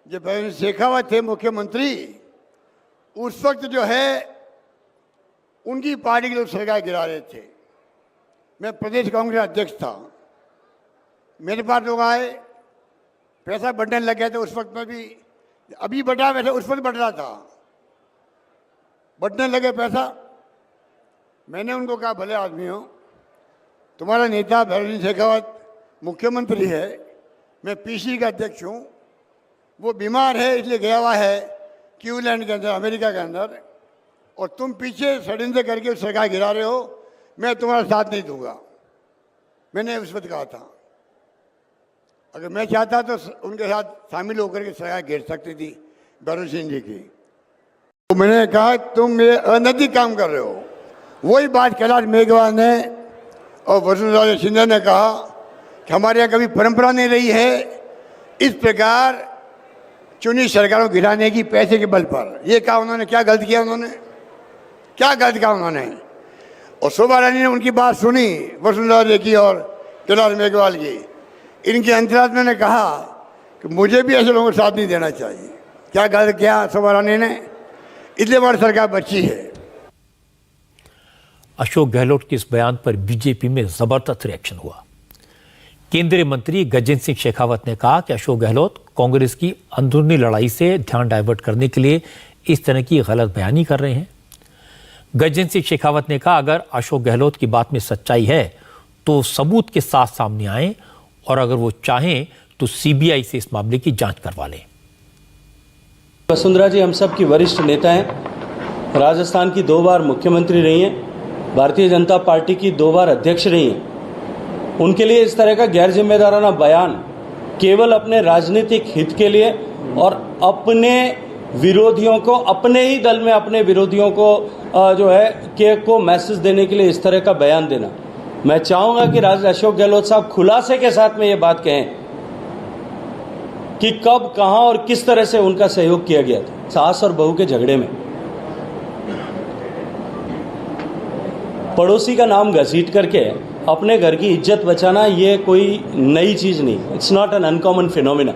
जब शेखावत थे मुख्यमंत्री, उस वक्त जो है उनकी पार्टी के लोग सरकार गिरा रहे थे। मैं प्रदेश कांग्रेस अध्यक्ष था, मेरे पास लोग आए, पैसा बढ़ने लग गया था। उस वक्त में भी अभी बढ़ा, वैसे उस वक्त बढ़ रहा था, बढ़ने लगे पैसा। मैंने उनको कहा, भले आदमी हो, तुम्हारा नेता भैरव सिंह शेखावत मुख्यमंत्री है, मैं पीसी का अध्यक्ष हूँ, वो बीमार है इसलिए गया हुआ है क्यूलैंड के अंदर, अमेरिका के अंदर, और तुम पीछे षड्यंत्र करके सरकार गिरा रहे हो, मैं तुम्हारा साथ नहीं दूंगा। मैंने उस वक्त कहा था अगर मैं चाहता तो उनके साथ शामिल होकर के सरकार गिर सकती थी भगत सिंह जी की। तो मैंने कहा तुम ये अनैतिक काम कर रहे हो। वही बात कैलाश मेघवाल ने और वसुंधरा सिंधिया ने कहा कि हमारे यहाँ कभी परंपरा नहीं रही है इस प्रकार चुनी सरकारों को गिराने की पैसे के बल पर। ये कहा उन्होंने, क्या गलत किया उन्होंने, क्या गलत किया उन्होंने। और शोभा रानी ने उनकी बात सुनी, वसुंधरा जी की और कैलाश मेघवाल की। इनके अंतरात्मा ने कहा कि मुझे भी ऐसे लोगों को साथ नहीं देना चाहिए। क्या गलत किया शोभा रानी ने, इसलिए हमारी सरकार बची है। अशोक गहलोत के इस बयान पर बीजेपी में जबरदस्त रिएक्शन हुआ। केंद्रीय मंत्री गजेंद्र सिंह शेखावत ने कहा कि अशोक गहलोत कांग्रेस की अंदरूनी लड़ाई से ध्यान डाइवर्ट करने के लिए इस तरह की गलत बयानी कर रहे हैं। गजेंद्र सिंह शेखावत ने कहा अगर अशोक गहलोत की बात में सच्चाई है तो सबूत के साथ सामने आए और अगर वो चाहें तो सीबीआई से इस मामले की जांच करवा लें। वसुंधरा जी हम सब की वरिष्ठ नेता हैं, राजस्थान की 2 बार मुख्यमंत्री रही हैं, भारतीय जनता पार्टी की 2 बार अध्यक्ष रही हैं। उनके लिए इस तरह का गैर जिम्मेदाराना बयान केवल अपने राजनीतिक हित के लिए और अपने विरोधियों को, अपने ही दल में अपने विरोधियों को को मैसेज देने के लिए इस तरह का बयान देना। मैं चाहूंगा कि अशोक गहलोत साहब खुलासे के साथ में ये बात कहें कि कब, कहां और किस तरह से उनका सहयोग किया गया था सास और बहू के झगड़े में। पड़ोसी का नाम घसीट करके अपने घर की इज्जत बचाना ये कोई नई चीज नहीं, it's not an uncommon phenomena.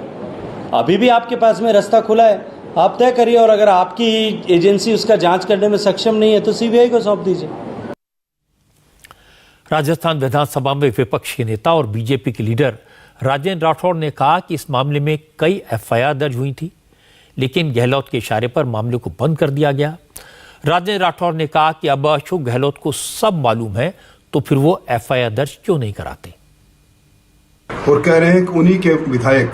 अभी भी आपके पास में रास्ता खुला है, आप तय करिए, और अगर आपकी एजेंसी उसका जांच करने में सक्षम नहीं है तो सीबीआई को सौंप दीजिए। राजस्थान विधानसभा में विपक्ष के नेता और बीजेपी के लीडर राजेंद्र राठौड़ ने कहा कि इस मामले में कई एफआईआर दर्ज हुई थी, लेकिन गहलोत के इशारे पर मामले को बंद कर दिया गया। राजेंद्र राठौड़ ने कहा कि अब अशोक गहलोत को सब मालूम है तो फिर वो एफआईआर दर्ज क्यों नहीं कराते। और कह रहे हैं कि उन्हीं के विधायक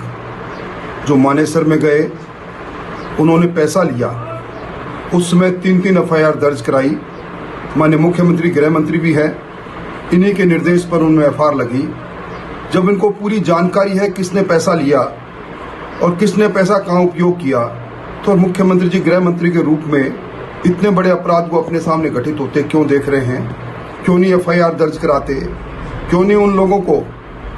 जो मानेसर में गए, उन्होंने पैसा लिया, उस समय 3 एफआईआर दर्ज कराई। माननीय मुख्यमंत्री, गृह मंत्री भी है, इन्हीं के निर्देश पर उनमें एफआईआर लगी। जब इनको पूरी जानकारी है किसने पैसा लिया और किसने पैसा कहां उपयोग किया, तो मुख्यमंत्री जी गृह मंत्री के रूप में इतने बड़े अपराध को अपने सामने घटित होते क्यों देख रहे हैं? क्यों नहीं एफआईआर दर्ज कराते? क्यों नहीं उन लोगों को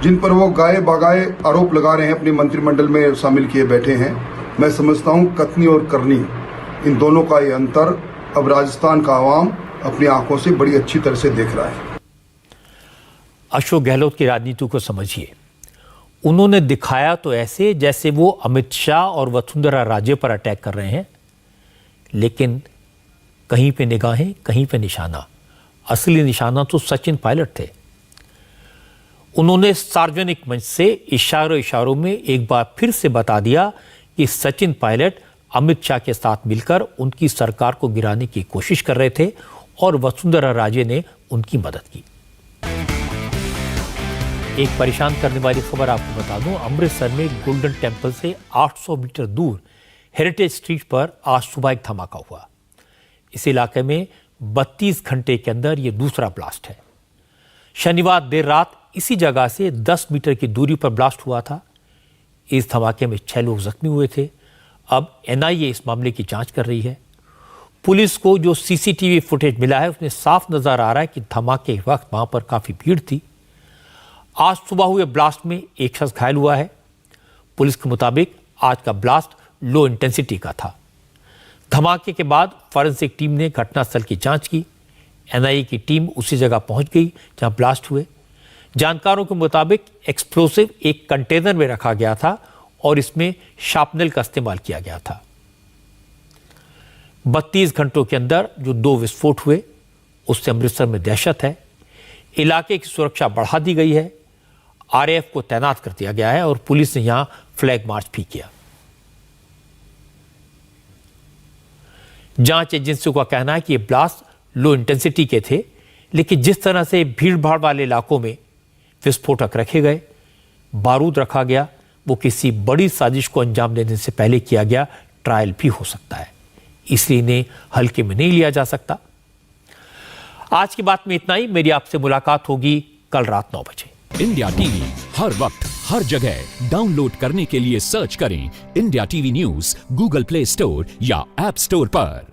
जिन पर वो गाये बागाये आरोप लगा रहे हैं अपने मंत्रिमंडल में शामिल किए बैठे हैं? मैं समझता हूं कथनी और करनी, इन दोनों का ये अंतर अब राजस्थान का आवाम अपनी आंखों से बड़ी अच्छी तरह से देख रहा है। अशोक गहलोत की राजनीति को समझिए। उन्होंने दिखाया तो ऐसे जैसे वो अमित शाह और वसुंधरा राजे पर अटैक कर रहे हैं, लेकिन कहीं पे निगाहें, कहीं पे निशाना। असली निशाना तो सचिन पायलट थे। उन्होंने सार्वजनिक मंच से इशारों में एक बार फिर से बता दिया कि सचिन पायलट अमित शाह के साथ मिलकर उनकी सरकार को गिराने की कोशिश कर रहे थे और वसुंधरा राजे ने उनकी मदद की। एक परेशान करने वाली खबर आपको बता दूं, अमृतसर में गोल्डन टेम्पल से 800 मीटर दूर हेरिटेज स्ट्रीट पर आज सुबह एक धमाका हुआ। इस इलाके में 32 घंटे के अंदर यह दूसरा ब्लास्ट है। शनिवार देर रात इसी जगह से 10 मीटर की दूरी पर ब्लास्ट हुआ था। इस धमाके में 6 लोग जख्मी हुए थे। अब एनआईए इस मामले की जांच कर रही है। पुलिस को जो सीसीटीवी फुटेज मिला है उसमें साफ नजर आ रहा है कि धमाके के वक्त वहां पर काफी भीड़ थी। आज सुबह हुए ब्लास्ट में एक शख्स घायल हुआ है। पुलिस के मुताबिक आज का ब्लास्ट लो इंटेंसिटी का था। धमाके के बाद फॉरेंसिक टीम ने घटनास्थल की जांच की। एनआईए की टीम उसी जगह पहुंच गई जहां ब्लास्ट हुए। जानकारों के मुताबिक एक्सप्लोसिव एक कंटेनर में रखा गया था और इसमें शार्पनल का इस्तेमाल किया गया था। 32 घंटों के अंदर जो 2 विस्फोट हुए उससे अमृतसर में दहशत है। इलाके की सुरक्षा बढ़ा दी गई है। आरएएफ को तैनात कर दिया गया है और पुलिस ने यहां फ्लैग मार्च भी किया। जांच एजेंसियों का कहना है कि ये ब्लास्ट लो इंटेंसिटी के थे, लेकिन जिस तरह से भीड़ भाड़ वाले इलाकों में विस्फोटक रखे गए, बारूद रखा गया, वो किसी बड़ी साजिश को अंजाम देने से पहले किया गया ट्रायल भी हो सकता है, इसलिए इन्हें हल्के में नहीं लिया जा सकता। आज की बात में इतना ही। मेरी आपसे मुलाकात होगी कल रात 9 बजे। इंडिया टीवी हर वक्त हर जगह डाउनलोड करने के लिए सर्च करें India TV news Google play store या ऐप स्टोर पर।